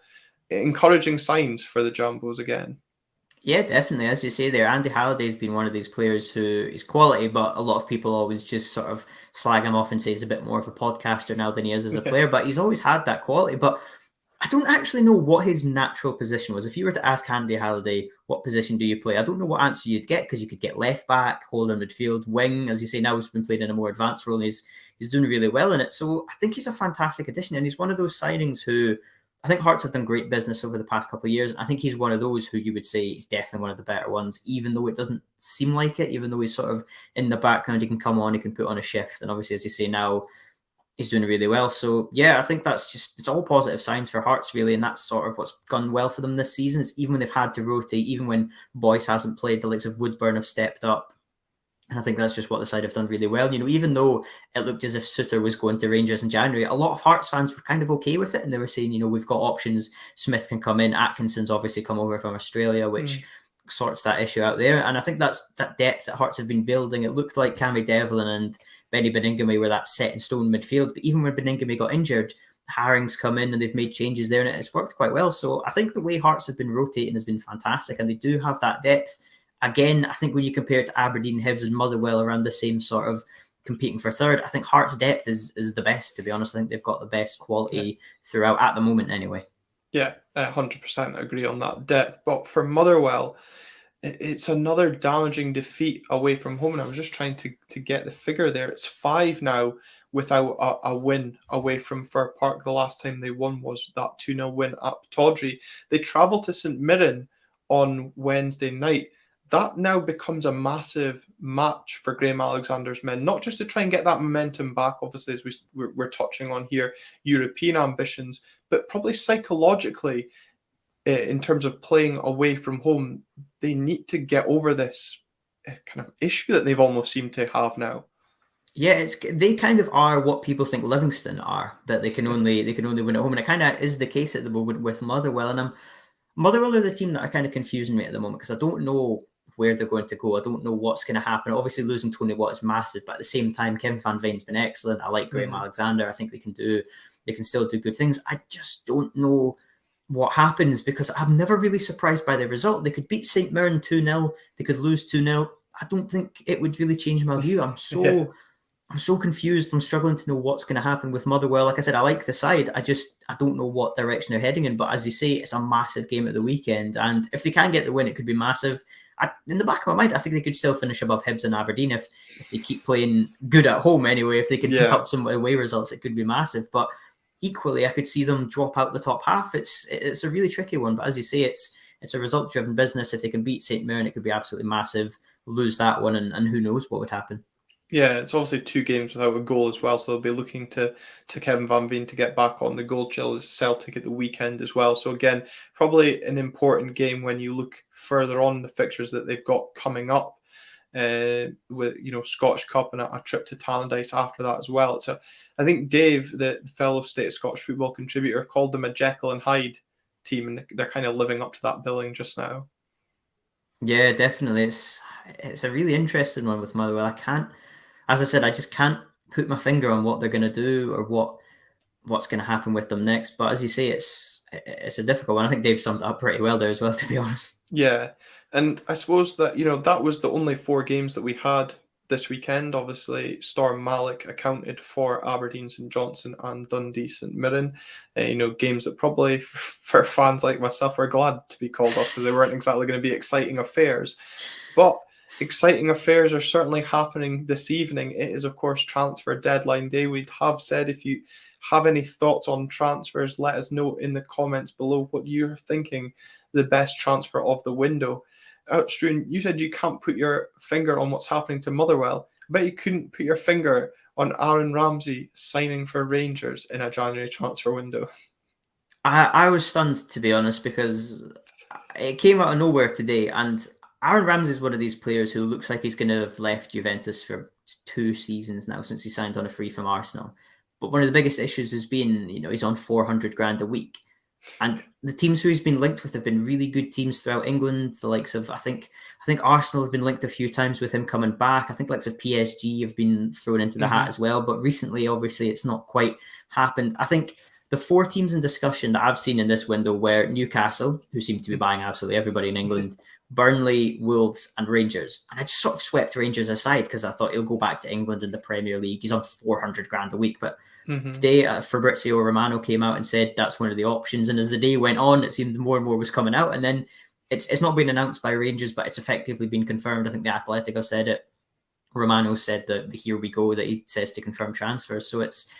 Encouraging signs for the Jambos again. Yeah, definitely. As you say there, Andy Halliday's been one of these players who is quality, but a lot of people always just sort of slag him off and say he's a bit more of a podcaster now than he is as a player, but he's always had that quality. But I don't actually know what his natural position was. If you were to ask Andy Halliday, what position do you play? I don't know what answer you'd get, because you could get left back, holder midfield, wing. As you say, now he's been playing in a more advanced role and he's doing really well in it. So I think he's a fantastic addition, and he's one of those signings who I think Hearts have done great business over the past couple of years. I think he's one of those who you would say is definitely one of the better ones, even though it doesn't seem like it, even though he's sort of in the background, he can come on, he can put on a shift. And obviously, as you say now, he's doing really well. So yeah, I think it's all positive signs for Hearts, really. And that's sort of what's gone well for them this season. It's even when they've had to rotate, even when Boyce hasn't played, the likes of Woodburn have stepped up. And I think that's just what the side have done really well. Even though it looked as if Suter was going to Rangers in January, a lot of Hearts fans were kind of okay with it. And they were saying, we've got options. Smith can come in. Atkinson's obviously come over from Australia, which sorts that issue out there. And I think that's that depth that Hearts have been building. It looked like Cammy Devlin and Benny Beningame were that set in stone midfield. But even when Beningame got injured, Haring's come in and they've made changes there, and it's worked quite well. So I think the way Hearts have been rotating has been fantastic, and they do have that depth. Again, I think when you compare it to Aberdeen, Hibs and Motherwell around the same sort of competing for third, I think Hearts' depth is the best, to be honest. I think they've got the best quality throughout at the moment anyway. Yeah, 100% agree on that depth. But for Motherwell, it's another damaging defeat away from home. And I was just trying to get the figure there. It's 5 now without a win away from Fir Park. The last time they won was that 2-0 win at Tawdry. They travel to St Mirren on Wednesday night. That now becomes a massive match for Graham Alexander's men, not just to try and get that momentum back, obviously, as we're touching on here, European ambitions, but probably psychologically, in terms of playing away from home, they need to get over this kind of issue that they've almost seemed to have now. Yeah, they kind of are what people think Livingston are, that they can only win at home, and it kind of is the case at the moment with Motherwell. And Motherwell are the team that are kind of confusing me at the moment, because I don't know where they're going to go. I don't know what's going to happen. Obviously, losing Tony Watt is massive, but at the same time, Kevin Van Veen's been excellent. I like Graham Alexander. I think they can still do good things. I just don't know what happens, because I'm never really surprised by the result. They could beat St Mirren 2-0. They could lose 2-0. I don't think it would really change my view. I'm so confused. I'm struggling to know what's going to happen with Motherwell. Like I said, I like the side. I don't know what direction they're heading in. But as you say, it's a massive game at the weekend. And if they can get the win, it could be massive. In the back of my mind, I think they could still finish above Hibs and Aberdeen if they keep playing good at home anyway. If they can pick up some away results, it could be massive. But equally, I could see them drop out the top half. It's a really tricky one. But as you say, it's a result-driven business. If they can beat St Mirren, it could be absolutely massive. Lose that one, and who knows what would happen. Yeah, it's obviously 2 games without a goal as well, so they'll be looking to Kevin Van Veen to get back on the goal trail as Celtic at the weekend as well. So again, probably an important game when you look further on the fixtures that they've got coming up, with Scottish Cup and a trip to Tannadice after that as well. So I think Dave, the fellow State of Scottish Football contributor, called them a Jekyll and Hyde team, and they're kind of living up to that billing just now. Yeah, definitely. It's a really interesting one with Motherwell. As I said, I just can't put my finger on what they're going to do or what's going to happen with them next. But as you say, it's a difficult one. I think Dave summed it up pretty well there as well, to be honest. Yeah, and I suppose that that was the only 4 games that we had this weekend. Obviously, Storm Malik accounted for Aberdeen, St Johnstone, and Dundee, St Mirren. Games that probably for fans like myself were glad to be called off, because they weren't exactly going to be exciting affairs. But exciting affairs are certainly happening this evening. It is, of course, transfer deadline day. We have said if you have any thoughts on transfers, let us know in the comments below what you're thinking the best transfer of the window. Struan, you said you can't put your finger on what's happening to Motherwell. I bet you couldn't put your finger on Aaron Ramsey signing for Rangers in a January transfer window. I was stunned, to be honest, because it came out of nowhere today, and Aaron Ramsey is one of these players who looks like he's going to have left Juventus for 2 seasons now since he signed on a free from Arsenal. But one of the biggest issues has been, he's on 400 grand a week. And the teams who he's been linked with have been really good teams throughout England. The likes of, I think Arsenal have been linked a few times with him coming back. I think likes of PSG have been thrown into the hat as well. But recently, obviously, it's not quite happened. I think the 4 teams in discussion that I've seen in this window were Newcastle, who seem to be buying absolutely everybody in England, Burnley, Wolves, and Rangers. And I just sort of swept Rangers aside because I thought he'll go back to England in the Premier League. He's on 400 grand a week. But today, Fabrizio Romano came out and said that's one of the options. And as the day went on, it seemed more and more was coming out. And then it's not been announced by Rangers, but it's effectively been confirmed. I think the Atletico said it. Romano said that the here we go that he says to confirm transfers. So it's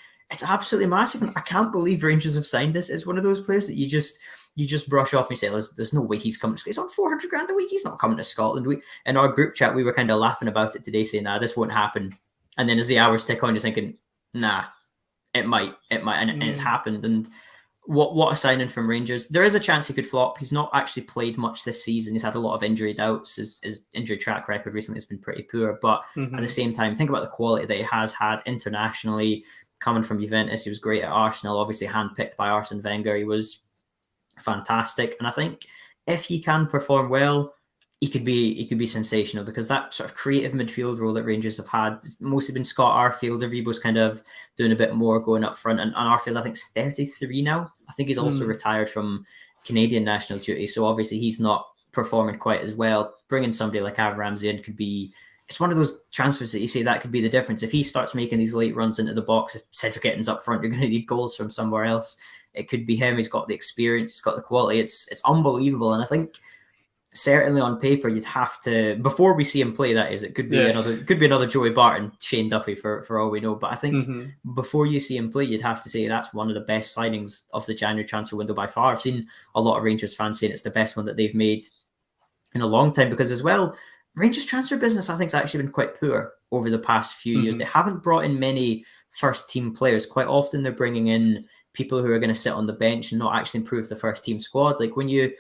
absolutely massive. And I can't believe Rangers have signed this. It's one of those players that you just brush off and say, there's no way he's coming to Scotland. He's on 400 grand a week. He's not coming to Scotland. In our group chat, we were kind of laughing about it today, saying, this won't happen. And then as the hours tick on, you're thinking, nah, it might. And it's happened. And what a signing from Rangers. There is a chance he could flop. He's not actually played much this season. He's had a lot of injury doubts. His injury track record recently has been pretty poor. But at the same time, think about the quality that he has had internationally. Coming from Juventus, he was great at Arsenal, obviously handpicked by Arsene Wenger. He was fantastic. And I think if he can perform well, he could be sensational, because that sort of creative midfield role that Rangers have had mostly been Scott Arfield. Aribo's kind of doing a bit more going up front, and Arfield, I think, is 33 now. I think he's also retired from Canadian national duty, so obviously he's not performing quite as well. Bringing somebody like Aaron Ramsey in could be, it's one of those transfers that you say that could be the difference. If he starts making these late runs into the box, if Cedric Itten's up front, you're going to need goals from somewhere else. It could be him. He's got the experience, he's got the quality. It's unbelievable, and I think certainly on paper you'd have to, before we see him play, that is, it could be another Joey Barton, Shane Duffy for all we know. But I think before you see him play, you'd have to say that's one of the best signings of the January transfer window by far. I've seen a lot of Rangers fans saying it's the best one that they've made in a long time, because as well, Rangers transfer business, I think, has actually been quite poor over the past few years. They haven't brought in many first team players. Quite often they're bringing in people who are going to sit on the bench and not actually improve the first team squad. Like when you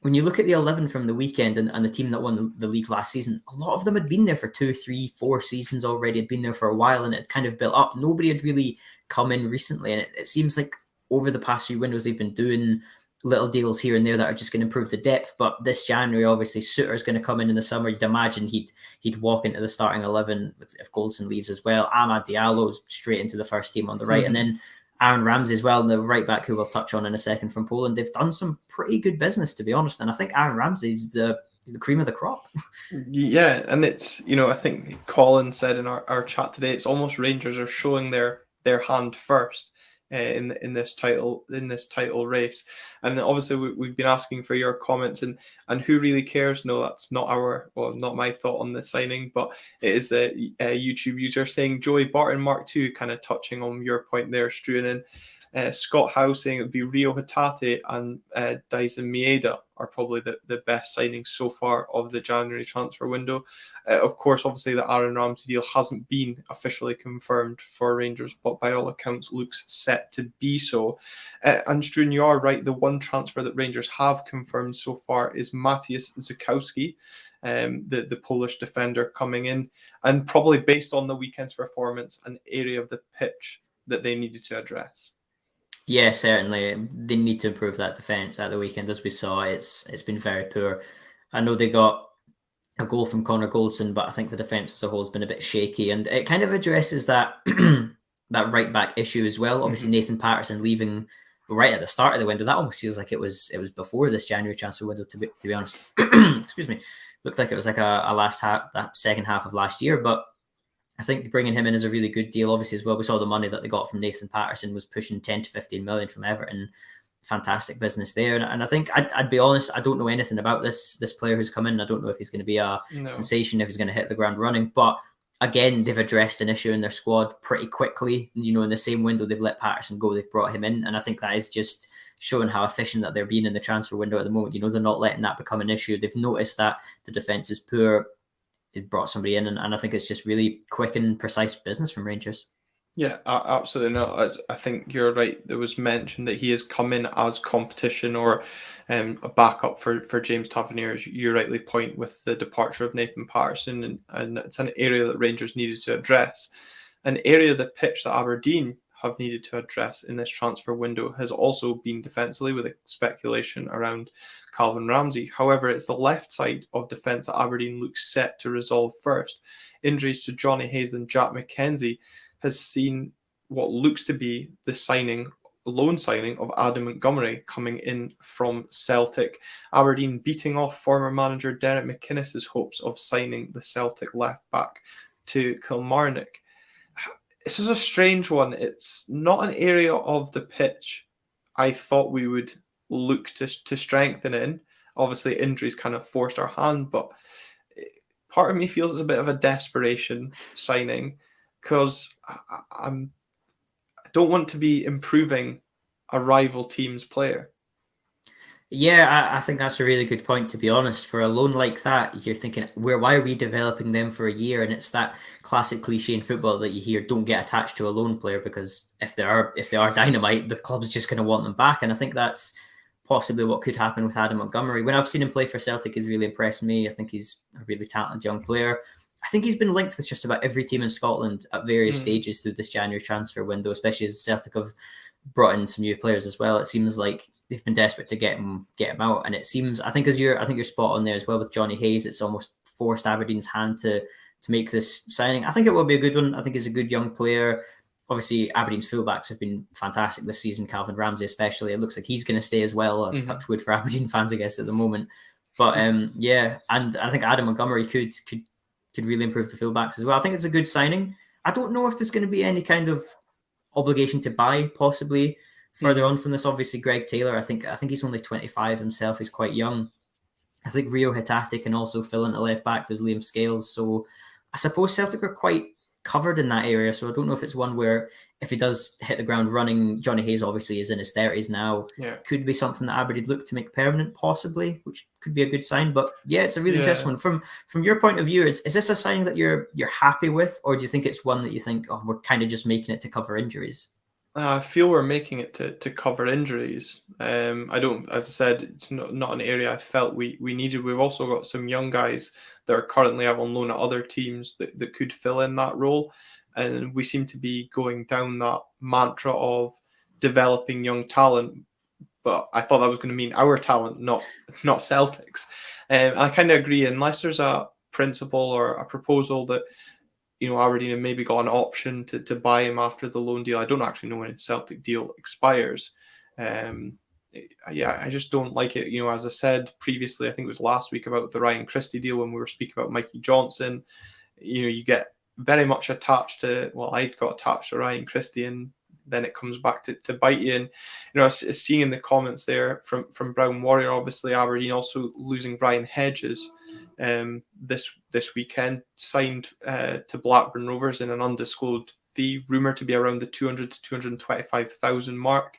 look at the 11 from the weekend and the team that won the league last season, a lot of them had been there for 2, 3, 4 seasons already, had been there for a while, and it kind of built up. Nobody had really come in recently, and it seems like over the past few windows they've been doing little deals here and there that are just going to improve the depth. But this January, obviously, Suter's going to come in the summer. You'd imagine he'd walk into the starting 11 if Goldson leaves as well. Amad Diallo's straight into the first team on the right, and then Aaron Ramsey as well, the right back, who we'll touch on in a second, from Poland. They've done some pretty good business, to be honest, and I think Aaron Ramsey is the cream of the crop. Yeah, and it's, I think Colin said in our chat today, it's almost Rangers are showing their hand first in this title race. And obviously we've been asking for your comments, and who really cares? No, that's not not my thought on the signing, but it is the YouTube user saying Joey Barton Mark II, kind of touching on your point there, Struan. And Scott Howe saying it would be Rio Hatate and Dyson Maeda are probably the best signings so far of the January transfer window. Of course, obviously the Aaron Ramsey deal hasn't been officially confirmed for Rangers, but by all accounts looks set to be so. And Struan, you are right. The one transfer that Rangers have confirmed so far is Matthieu Zukowski, the Polish defender coming in, and probably based on the weekend's performance, an area of the pitch that they needed to address. Yeah, certainly. They need to improve that defence at the weekend. As we saw, it's been very poor. I know they got a goal from Connor Goldson, but I think the defence as a whole has been a bit shaky, and it kind of addresses that that right back issue as well. Obviously, Nathan Patterson leaving right at the start of the window. That almost feels like it was before this January transfer window. To be honest, excuse me, looked like it was like that second half of last year, but I think bringing him in is a really good deal. Obviously, as well, we saw the money that they got from Nathan Patterson was pushing 10 to 15 million from Everton. Fantastic business there. And I think I'd be honest, I don't know anything about this player who's come in. I don't know if he's going to be a sensation, if he's going to hit the ground running. But again, they've addressed an issue in their squad pretty quickly. In the same window they've let Patterson go, they've brought him in. And I think that is just showing how efficient that they're being in the transfer window at the moment. They're not letting that become an issue. They've noticed that the defence is poor. He's brought somebody in, and I think it's just really quick and precise business from Rangers. Yeah, absolutely not. I think you're right. There was mention that he has come in as competition or a backup for James Tavernier, as you rightly point, with the departure of Nathan Patterson, and it's an area that Rangers needed to address. An area of the pitch that Aberdeen have needed to address in this transfer window has also been defensively, with speculation around Calvin Ramsey. However, it's the left side of defence that Aberdeen looks set to resolve first. Injuries to Johnny Hayes and Jack McKenzie has seen what looks to be the loan signing of Adam Montgomery coming in from Celtic. Aberdeen beating off former manager Derek McInnes's hopes of signing the Celtic left back to Kilmarnock. This is a strange one. It's not an area of the pitch I thought we would look to strengthen in. Obviously, injuries kind of forced our hand, but part of me feels it's a bit of a desperation signing, because I don't want to be improving a rival team's player. Yeah, I think that's a really good point, to be honest. For a loan like that, you're thinking, why are we developing them for a year? And it's that classic cliche in football that you hear, don't get attached to a loan player, because if they are dynamite, the club's just going to want them back. And I think that's possibly what could happen with Adam Montgomery. When I've seen him play for Celtic, he's really impressed me. I think he's a really talented young player. I think he's been linked with just about every team in Scotland at various stages through this January transfer window, especially as Celtic have brought in some new players as well. It seems like they've been desperate to get him out, and it seems I think you're spot on there as well with Johnny Hayes. It's almost forced Aberdeen's hand to make this signing. I think it will be a good one. I think he's a good young player. Obviously, Aberdeen's fullbacks have been fantastic this season. Calvin Ramsey, especially, it looks like he's going to stay as well. Touch wood for Aberdeen fans, I guess, at the moment. But yeah, and I think Adam Montgomery could really improve the fullbacks as well. I think it's a good signing. I don't know if there's going to be any kind of obligation to buy, possibly further on from this. Obviously, Greg Taylor, I think he's only 25 himself. He's quite young. I think Rio Hatate can also fill into left back. There's Liam Scales. So I suppose Celtic are quite covered in that area. So I don't know if it's one where if he does hit the ground running, Johnny Hayes obviously is in his 30s now. Yeah. Could be something that Aberdeen look to make permanent, possibly, which could be a good sign. But yeah, it's a really interesting one. From your point of view, is this a sign that you're happy with, or do you think it's one that you think, oh, we're kind of just making it to cover injuries? I feel we're making it to cover injuries. I don't, as I said, it's not an area I felt we needed. We've also got some young guys that are currently out on loan at other teams that could fill in that role. And we seem to be going down that mantra of developing young talent. But I thought that was going to mean our talent, not Celtic's. And I kind of agree, unless there's a principle or a proposal that Aberdeen have maybe got an option to buy him after the loan deal. I don't actually know when his Celtic deal expires. I just don't like it. As I said previously, I think it was last week about the Ryan Christie deal when we were speaking about Mikey Johnson. You get very much attached to, I got attached to Ryan Christie, and then it comes back to bite you. And, seeing in the comments there from Brown Warrior, obviously Aberdeen also losing Ryan Hedges this weekend, signed to Blackburn Rovers in an undisclosed fee, rumoured to be around the 200 to 225,000 mark.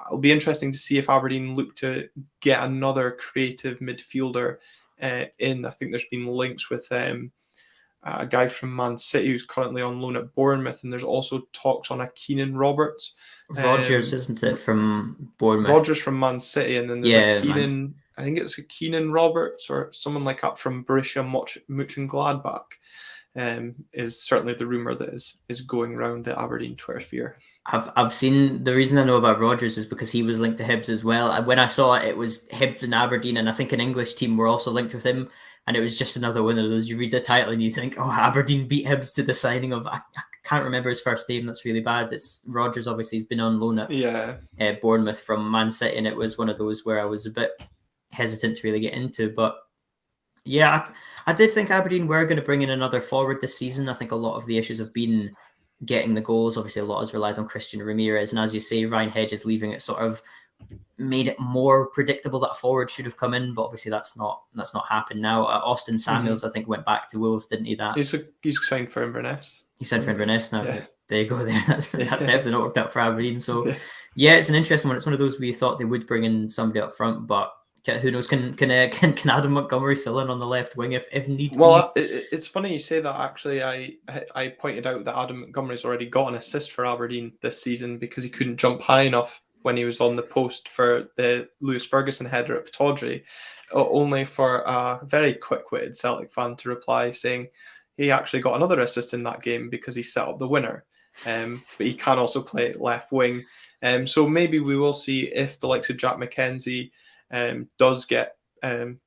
It'll be interesting to see if Aberdeen look to get another creative midfielder in. I think there's been links with a guy from Man City who's currently on loan at Bournemouth, and there's also talks on a Keenan Roberts. Rogers, isn't it, from Bournemouth? Rogers from Man City, and then there's a Keenan... I think it's a Keenan Roberts or someone like that from Borussia Mönchengladbach. Is certainly the rumour that is going around the Aberdeen Twitter sphere. I've seen, the reason I know about Rogers is because he was linked to Hibs as well. When I saw it, it was Hibs and Aberdeen, and I think an English team were also linked with him. And it was just another one of those, you read the title and you think, oh, Aberdeen beat Hibs to the signing of, I can't remember his first name, that's really bad. It's Rogers, obviously, he's been on loan at Bournemouth from Man City, and it was one of those where I was a bit hesitant to really get into. But yeah, I did think Aberdeen were going to bring in another forward this season. I think a lot of the issues have been getting the goals. Obviously, a lot has relied on Christian Ramirez, and as you say, Ryan Hedges leaving it sort of made it more predictable that forward should have come in, but obviously that's not happened now. Austin Samuels, I think, went back to Wolves, didn't he? He's signed for Inverness. He signed for Inverness now. Yeah. There you go. There, that's definitely not worked out for Aberdeen. So yeah, it's an interesting one. It's one of those where you thought they would bring in somebody up front, but who knows? Can Adam Montgomery fill in on the left wing if need? Well, it's funny you say that. Actually, I pointed out that Adam Montgomery's already got an assist for Aberdeen this season because he couldn't jump high enough when he was on the post for the Lewis Ferguson header at Pittodrie, only for a very quick-witted Celtic fan to reply saying he actually got another assist in that game because he set up the winner. But he can also play left wing. So maybe we will see if the likes of Jack McKenzie does get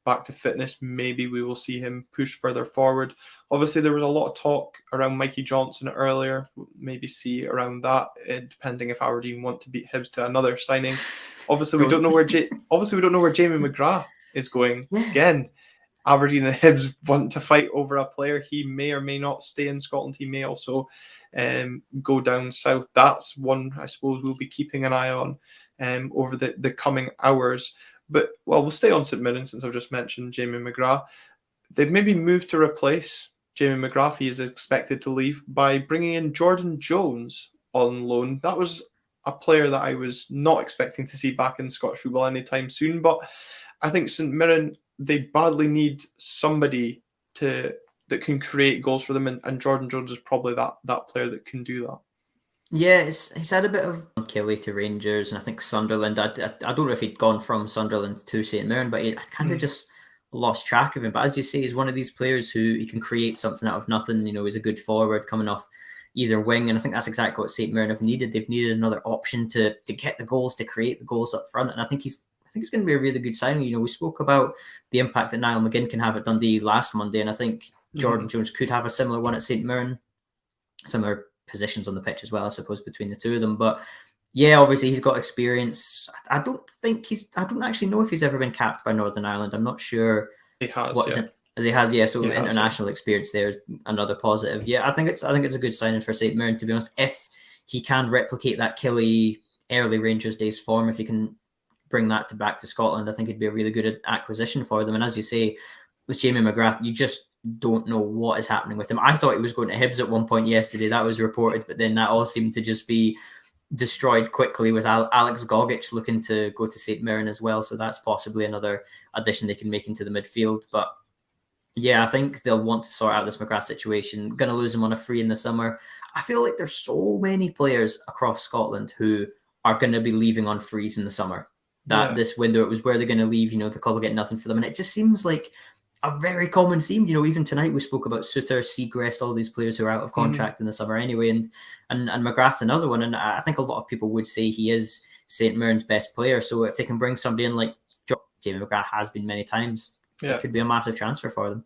back to fitness. Maybe we will see him push further forward. Obviously, there was a lot of talk around Mikey Johnson earlier. Maybe see around that, depending if Aberdeen want to beat Hibs to another signing. Obviously, we don't know where Jamie McGrath is going. Again, Aberdeen and Hibs want to fight over a player. He may or may not stay in Scotland. He may also go down south. That's one I suppose we'll be keeping an eye on over the coming hours. But, we'll stay on St Mirren since I've just mentioned Jamie McGrath. They've maybe moved to replace Jamie McGrath. He is expected to leave by bringing in Jordan Jones on loan. That was a player that I was not expecting to see back in Scottish football anytime soon. But I think St Mirren, they badly need somebody that can create goals for them. And Jordan Jones is probably that player that can do that. Yeah, he's had a bit of Kelly to Rangers, and I think Sunderland. I don't know if he'd gone from Sunderland to St Mirren, but I kind of just lost track of him. But as you say, he's one of these players who he can create something out of nothing. He's a good forward coming off either wing, and I think that's exactly what St Mirren have needed. They've needed another option to get the goals, to create the goals up front, and I think he's going to be a really good signing. We spoke about the impact that Niall McGinn can have at Dundee last Monday, and I think Jordan Jones could have a similar one at St Mirren. Similar positions on the pitch as well, I suppose, between the two of them. But yeah, obviously he's got experience. I don't actually know if he's ever been capped by Northern Ireland. I'm not sure. He has, as he has, yeah. So international experience there is another positive. Yeah, I think it's a good signing for St Mirren, to be honest. If he can replicate that Killy early Rangers days form, if he can bring that back to Scotland, I think it'd be a really good acquisition for them. And as you say, with Jamie McGrath, you just don't know what is happening with him. I thought he was going to Hibs at one point yesterday. That was reported, but then that all seemed to just be destroyed quickly with Alex Gogic looking to go to St Mirren as well. So that's possibly another addition they can make into the midfield. But yeah, I think they'll want to sort out this McGrath situation. Going to lose him on a free in the summer. I feel like there's so many players across Scotland who are going to be leaving on frees in the summer. This window, it was where they're going to leave, the club will get nothing for them. And it just seems like a very common theme. Even tonight we spoke about Suter, Siegrist, all these players who are out of contract in the summer anyway, and McGrath's another one. And I think a lot of people would say he is St Mirren's best player. So if they can bring somebody in like Jamie McGrath has been many times, it could be a massive transfer for them.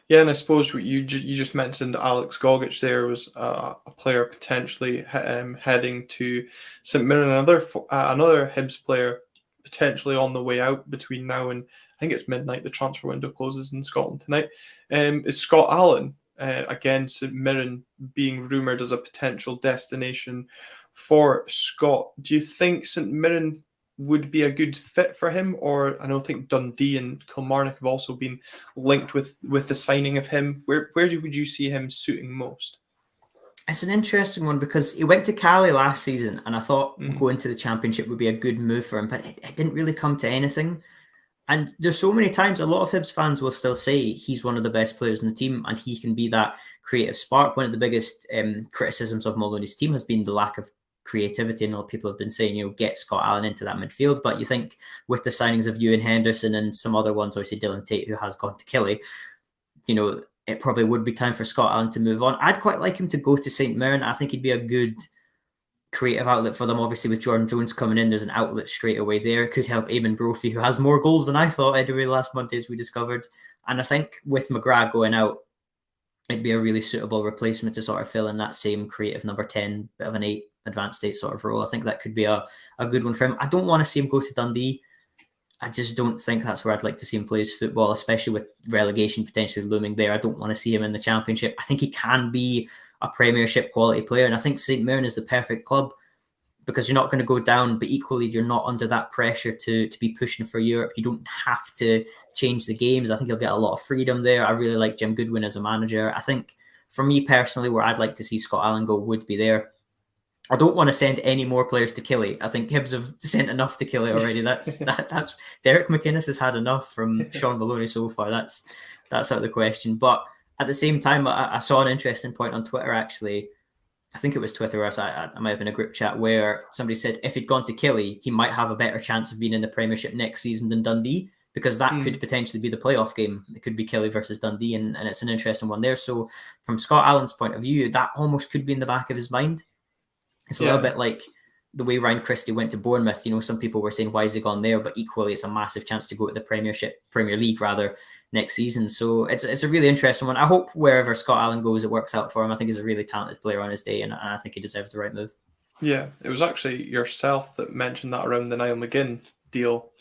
Yeah, and I suppose you just mentioned Alex Gogic there was a player potentially heading to St Mirren, another Hibs player potentially on the way out between now and I think it's midnight. The transfer window closes in Scotland tonight. Is Scott Allan, again, St Mirren being rumoured as a potential destination for Scott. Do you think St Mirren would be a good fit for him? Or I don't think Dundee and Kilmarnock have also been linked with the signing of him. Where would you see him suiting most? It's an interesting one because he went to Cali last season and I thought going to the Championship would be a good move for him, but it didn't really come to anything. And there's so many times a lot of Hibs fans will still say he's one of the best players in the team and he can be that creative spark. One of the biggest criticisms of Maloney's team has been the lack of creativity, and a lot of people have been saying, get Scott Allan into that midfield. But you think with the signings of Ewan Henderson and some other ones, obviously Dylan Tate, who has gone to Killy, it probably would be time for Scott Allan to move on. I'd quite like him to go to St Mirren. I think he'd be a good creative outlet for them. Obviously, with Jordan Jones coming in, there's an outlet straight away there. It could help Eamon Brophy, who has more goals than I thought anyway last Monday, as we discovered. And I think with McGrath going out, it'd be a really suitable replacement to sort of fill in that same creative number 10, bit of an 8, advanced 8 sort of role. I think that could be a good one for him. I don't want to see him go to Dundee. I just don't think that's where I'd like to see him play his football, especially with relegation potentially looming there. I don't want to see him in the Championship. I think he can be a Premiership quality player, and I think St Mirren is the perfect club because you're not going to go down, but equally you're not under that pressure to be pushing for Europe. You don't have to change the games. I think he'll get a lot of freedom there. I really like Jim Goodwin as a manager. I think for me personally, where I'd like to see Scott Allan go would be there. I don't want to send any more players to Killy. I think Hibs have sent enough to Killy already. That's Derek McInnes has had enough from Sean Maloney so far. That's out of the question. But at the same time, I saw an interesting point on Twitter, actually. I think it was Twitter, or I might have been a group chat, where somebody said if he'd gone to Killy, he might have a better chance of being in the Premiership next season than Dundee, because that could potentially be the playoff game. It could be Killy versus Dundee, and it's an interesting one there. So from Scott Allan's point of view, that almost could be in the back of his mind. It's a little bit like the way Ryan Christie went to Bournemouth. Some people were saying, why has he gone there? But equally, it's a massive chance to go to the Premier League next season. So it's a really interesting one. I hope wherever Scott Allan goes, it works out for him. I think he's a really talented player on his day, and I think he deserves the right move. Yeah, it was actually yourself that mentioned that around the Niall McGinn deal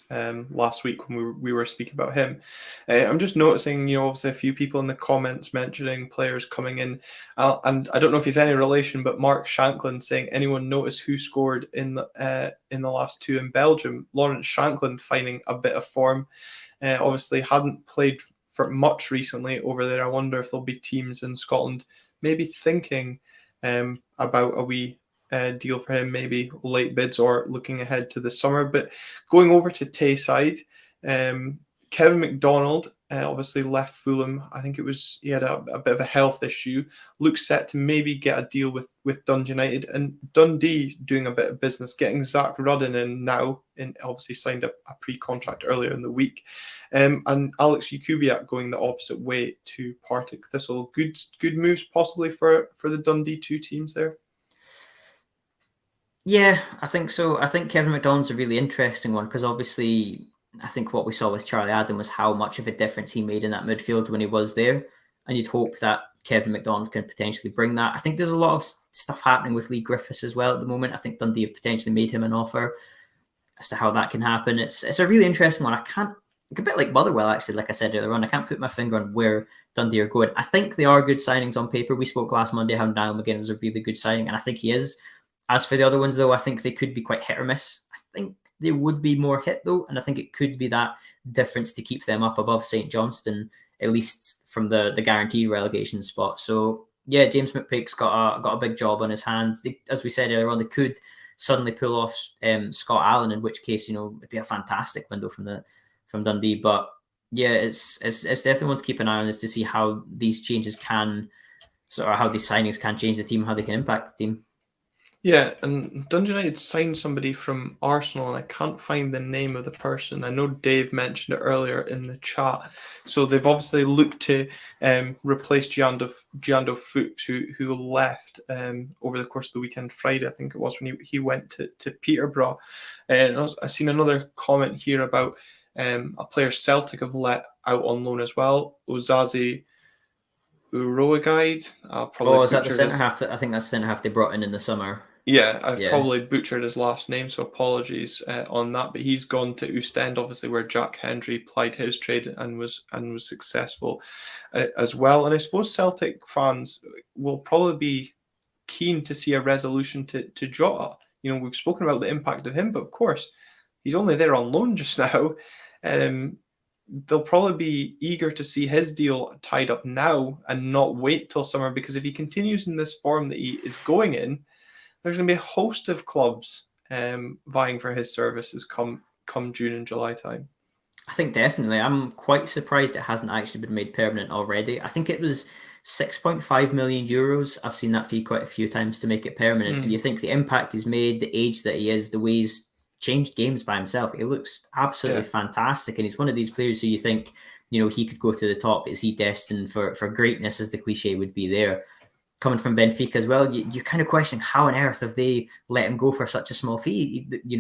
last week when we were speaking about him. I'm just noticing, obviously a few people in the comments mentioning players coming in, and I don't know if he's any relation, but Mark Shanklin saying, anyone notice who scored in the last two in Belgium? Lawrence Shanklin finding a bit of form. Obviously hadn't played for much recently over there. I wonder if there'll be teams in Scotland maybe thinking about a wee deal for him, maybe late bids or looking ahead to the summer. But going over to Tayside, Kevin McDonald obviously left Fulham. I think he had a bit of a health issue. Looks set to maybe get a deal with Dundee United, and Dundee doing a bit of business, getting Zach Rudden in now, and obviously signed a pre-contract earlier in the week, and Alex Jakubiak going the opposite way to Partick Thistle. Good moves possibly for the Dundee 2 teams there. Yeah, I think so. I think Kevin McDonald's a really interesting one because obviously I think what we saw with Charlie Adam was how much of a difference he made in that midfield when he was there. And you'd hope that Kevin McDonald can potentially bring that. I think there's a lot of stuff happening with Lee Griffiths as well at the moment. I think Dundee have potentially made him an offer as to how that can happen. It's a really interesting one. A bit like Motherwell, actually, like I said earlier on, I can't put my finger on where Dundee are going. I think they are good signings on paper. We spoke last Monday how Niall McGinn was a really good signing, and I think he is. As for the other ones, though, I think they could be quite hit or miss. I think they would be more hit, though, and I think it could be that difference to keep them up above St Johnstone, at least from the guaranteed relegation spot. So, yeah, James McPake's got a big job on his hands. As we said earlier on, they could suddenly pull off Scott Allen, in which case, it'd be a fantastic window from Dundee. But, yeah, it's definitely one to keep an eye on, is to see how these changes can, how these signings can change the team, how they can impact the team. Yeah, and Dundee United signed somebody from Arsenal, and I can't find the name of the person. I know Dave mentioned it earlier in the chat. So they've obviously looked to replace Giando Fuchs, who left over the course of the weekend, Friday, I think it was, when he went to Peterborough. And I've seen another comment here about a player Celtic have let out on loan as well, Ozazi Uroagide. Is that the centre half? I think that's centre half they brought in the summer. Yeah, I've probably butchered his last name, so apologies on that. But he's gone to Ostend, obviously, where Jack Hendry plied his trade and was successful as well. And I suppose Celtic fans will probably be keen to see a resolution to Jota. We've spoken about the impact of him, but of course, he's only there on loan just now. They'll probably be eager to see his deal tied up now and not wait till summer, because if he continues in this form that he is going in, there's going to be a host of clubs vying for his services come June and July time. I think definitely. I'm quite surprised it hasn't actually been made permanent already. I think it was 6.5 million euros. I've seen that fee quite a few times to make it permanent. And you think the impact he's made, the age that he is, the way he's changed games by himself, he looks absolutely fantastic. And he's one of these players who you think, he could go to the top. Is he destined for greatness, as the cliche would be there? Coming from Benfica as well, you kind of question how on earth have they let him go for such a small fee. He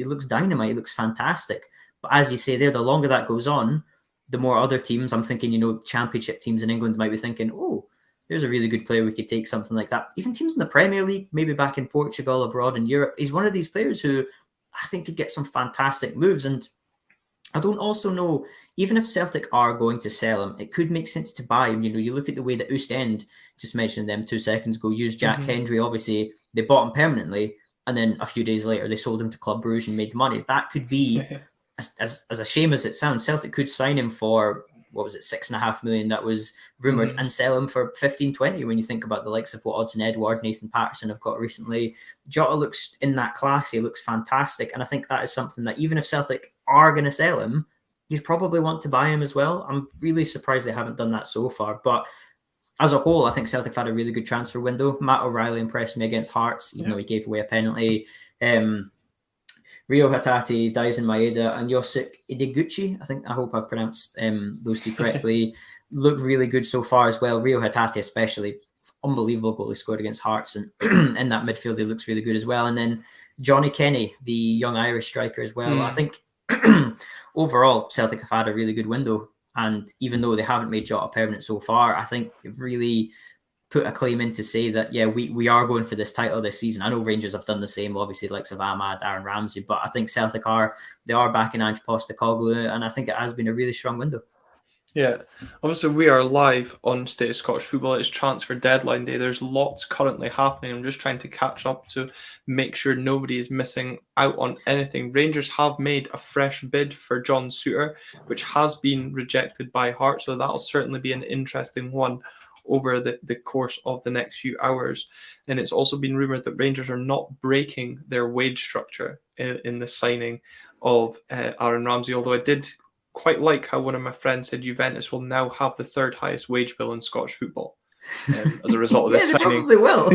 looks dynamite, he looks fantastic. But as you say there, the longer that goes on, the more other teams, I'm thinking, championship teams in England might be thinking, oh, there's a really good player, we could take something like that. Even teams in the Premier League, maybe back in Portugal, abroad in Europe, he's one of these players who I think could get some fantastic moves. And I don't also know, even if Celtic are going to sell him, it could make sense to buy him. You look at the way that Ostend, just mentioned them 2 seconds ago, used Jack Hendry. Obviously, they bought him permanently, and then a few days later, they sold him to Club Brugge and made the money. That could be, as a shame as it sounds, Celtic could sign him for, what was it, 6.5 million that was rumoured, and sell him for 15, 20 when you think about the likes of what Odson Edward, Nathan Patterson have got recently. Jota looks in that class, he looks fantastic, and I think that is something that even if Celtic are going to sell him, you'd probably want to buy him as well. I'm really surprised they haven't done that so far, but as a whole, I think Celtic have had a really good transfer window. Matt O'Reilly impressed me against Hearts, even though he gave away a penalty. Rio Hatate, Daisen Maeda, and Yosik Ideguchi, I hope I've pronounced those two correctly, look really good so far as well. Rio Hatate especially, unbelievable goal he scored against Hearts, and in that midfield he looks really good as well. And then Johnny Kenny, the young Irish striker as well. I think overall Celtic have had a really good window, and even though they haven't made Jota permanent so far, I think they've really put a claim in to say that, we are going for this title this season. I know Rangers have done the same, obviously, like Ahmad, Aaron Ramsey, but I think Celtic are backing Ange Postecoglou, and I think it has been a really strong window. Yeah, obviously we are live on State of Scottish Football. It's transfer deadline day. There's lots currently happening. I'm just trying to catch up to make sure nobody is missing out on anything. Rangers have made a fresh bid for John Souttar, which has been rejected by Hearts, so that'll certainly be an interesting one over the course of the next few hours. And it's also been rumoured that Rangers are not breaking their wage structure in the signing of Aaron Ramsey, although I did quite like how one of my friends said Juventus will now have the third highest wage bill in Scottish football as a result of this They signing. probably will.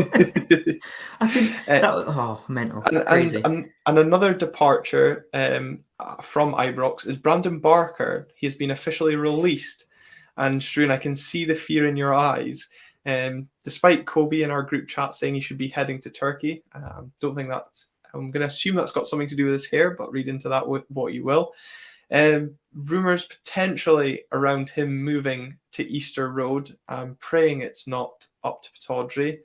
Mental, crazy. And another departure from Ibrox is Brandon Barker. He has been officially released. And Struan, I can see the fear in your eyes. Despite Kobe in our group chat saying he should be heading to Turkey, don't think that. I'm going to assume that's got something to do with his hair, but read into that what you will. Rumours potentially around him moving to Easter Road. I'm praying it's not up to Pataudry.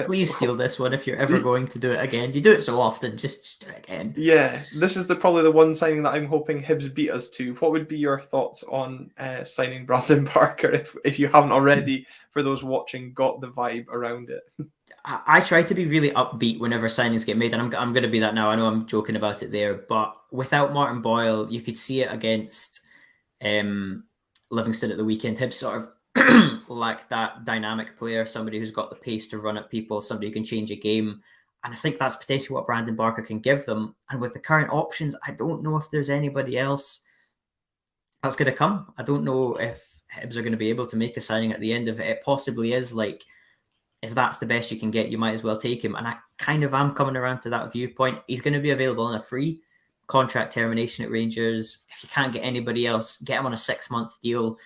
Please steal this one if you're ever going to do it again. You do it so often, just do it again. Yeah, this is probably the one signing that I'm hoping Hibs beat us to. What would be your thoughts on signing Brandon Barker if you haven't already, for those watching, got the vibe around it? I try to be really upbeat whenever signings get made, and I'm going to be that now. I know I'm joking about it there, but without Martin Boyle, you could see it against Livingston at the weekend. Hibs sort of lack that dynamic player, somebody who's got the pace to run at people, somebody who can change a game. And I think that's potentially what Brandon Barker can give them. And with the current options, I don't know if there's anybody else that's going to come. I don't know if Hibs are going to be able to make a signing at the end of it. It possibly is like, if that's the best you can get, you might as well take him. And I kind of am coming around to that viewpoint. He's going to be available on a free contract termination at Rangers. If you can't get anybody else, get him on a 6-month deal,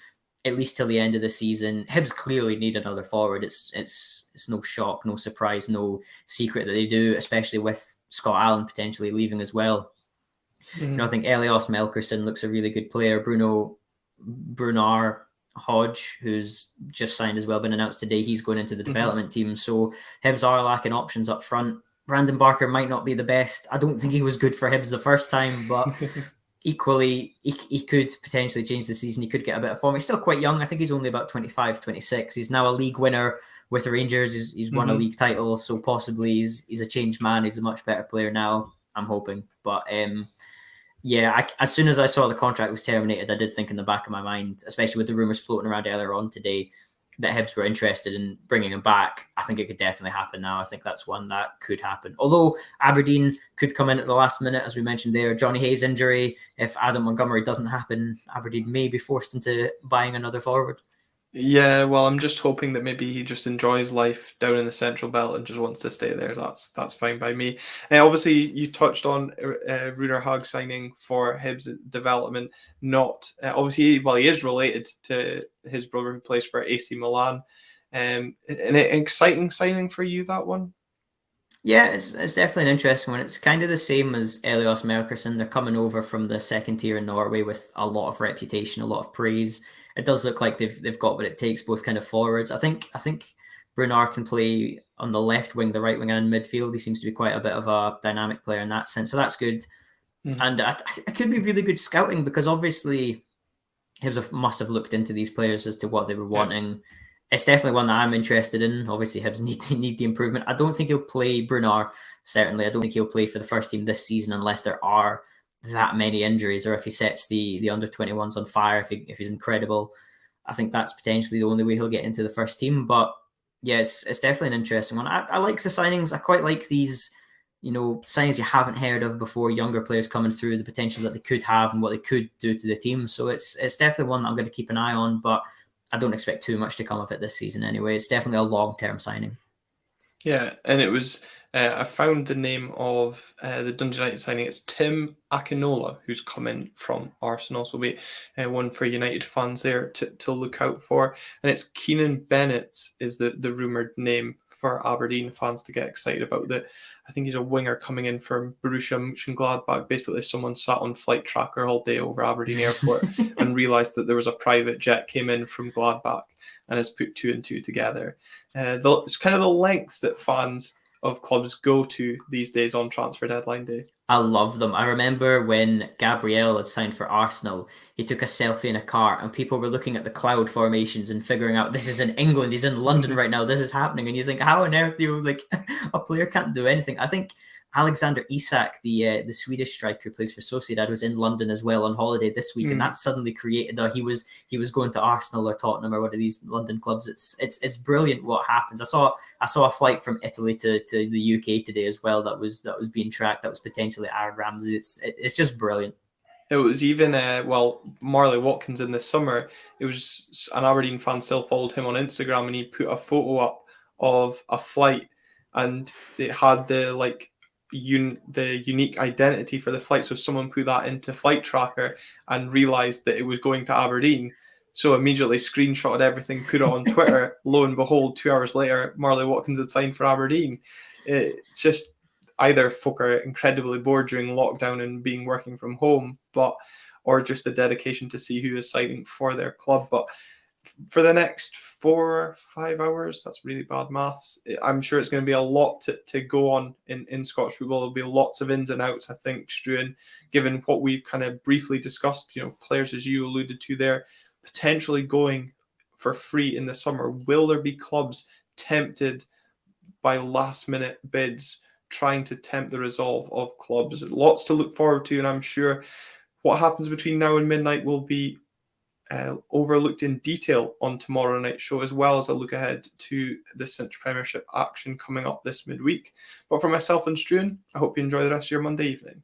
at least till the end of the season. Hibs clearly need another forward. It's no shock, no surprise, no secret that they do, especially with Scott Allen potentially leaving as well. I think Elias Melkerson looks a really good player. Brunar Hodge, who's just signed as well, been announced today. He's going into the development team. So Hibs are lacking options up front. Brandon Barker might not be the best. I don't think he was good for Hibs the first time, but equally, he could potentially change the season. He could get a bit of form. He's still quite young. I think he's only about 25, 26. He's now a league winner with the Rangers. He's won a league title, so possibly he's a changed man. He's a much better player now, I'm hoping. But as soon as I saw the contract was terminated, I did think in the back of my mind, especially with the rumours floating around earlier on today, that Hibs were interested in bringing him back. I think it could definitely happen now. I think that's one that could happen. Although Aberdeen could come in at the last minute, as we mentioned there. Johnny Hayes' injury, if Adam Montgomery doesn't happen, Aberdeen may be forced into buying another forward. Yeah, well, I'm just hoping that maybe he just enjoys life down in the Central Belt and just wants to stay there. That's fine by me. Obviously, you touched on Runar Hug signing for Hibs development. Not obviously, well, he is related to his brother who plays for AC Milan. An exciting signing for you, that one? Yeah, it's definitely an interesting one. It's kind of the same as Elias Melkerson. They're coming over from the second tier in Norway with a lot of reputation, a lot of praise. It does look like they've got what it takes, both kind of forwards. I think Brunar can play on the left wing, the right wing, and midfield. He seems to be quite a bit of a dynamic player in that sense, so that's good. And it could be really good scouting, because obviously Hibs must have looked into these players as to what they were wanting. It's definitely one that I'm interested in. Obviously, Hibs need the improvement. I don't think he'll play Brunar, certainly. I don't think he'll play for the first team this season unless there are that many injuries, or if he sets the under-21s on fire, if he's incredible. I think that's potentially the only way he'll get into the first team. But yeah, it's definitely an interesting one. I like the signings. I quite like these, signings you haven't heard of before, younger players coming through, the potential that they could have and what they could do to the team. So it's definitely one that I'm going to keep an eye on, but I don't expect too much to come of it this season anyway. It's definitely a long-term signing. Yeah, and it was, I found the name of the Dundee United signing. It's Tim Akinola, who's come in from Arsenal. So we one for United fans there to look out for. And it's Keenan Bennett is the rumoured name for Aberdeen fans to get excited about. I think he's a winger coming in from Borussia Mönchengladbach. Basically, someone sat on Flight Tracker all day over Aberdeen Airport and realised that there was a private jet came in from Gladbach and has put 2 and 2 together. It's kind of the lengths that fans of clubs go to these days on transfer deadline day. I love them. I remember when Gabriel had signed for Arsenal, he took a selfie in a car and people were looking at the cloud formations and figuring out, this is in England, he's in London right now, this is happening. And you think, how on earth a player can't do anything? I think Alexander Isak, the Swedish striker who plays for Sociedad, was in London as well on holiday this week, and that suddenly created he was going to Arsenal or Tottenham or one of these London clubs. It's brilliant what happens. I saw a flight from Italy to the UK today as well that was being tracked. That was potentially Aaron Ramsey. It's just brilliant. It was even, Marley Watkins in the summer, it was an Aberdeen fan still followed him on Instagram, and he put a photo up of a flight, and it had the unique identity for the flight. So someone put that into Flight Tracker and realised that it was going to Aberdeen. So immediately screenshotted everything, put it on Twitter. Lo and behold, 2 hours later, Marley Watkins had signed for Aberdeen. It's just either folk are incredibly bored during lockdown and being working from home, or just the dedication to see who is signing for their club. But for the next 4 or 5 hours, that's really bad maths, I'm sure it's going to be a lot to go on in Scottish football. There'll be lots of ins and outs, I think, Struan, given what we've kind of briefly discussed, players, as you alluded to there, potentially going for free in the summer. Will there be clubs tempted by last-minute bids, trying to tempt the resolve of clubs? Lots to look forward to, and I'm sure what happens between now and midnight will be overlooked in detail on tomorrow night's show, as well as a look ahead to the Cinch Premiership action coming up this midweek. But for myself and Struan, I hope you enjoy the rest of your Monday evening.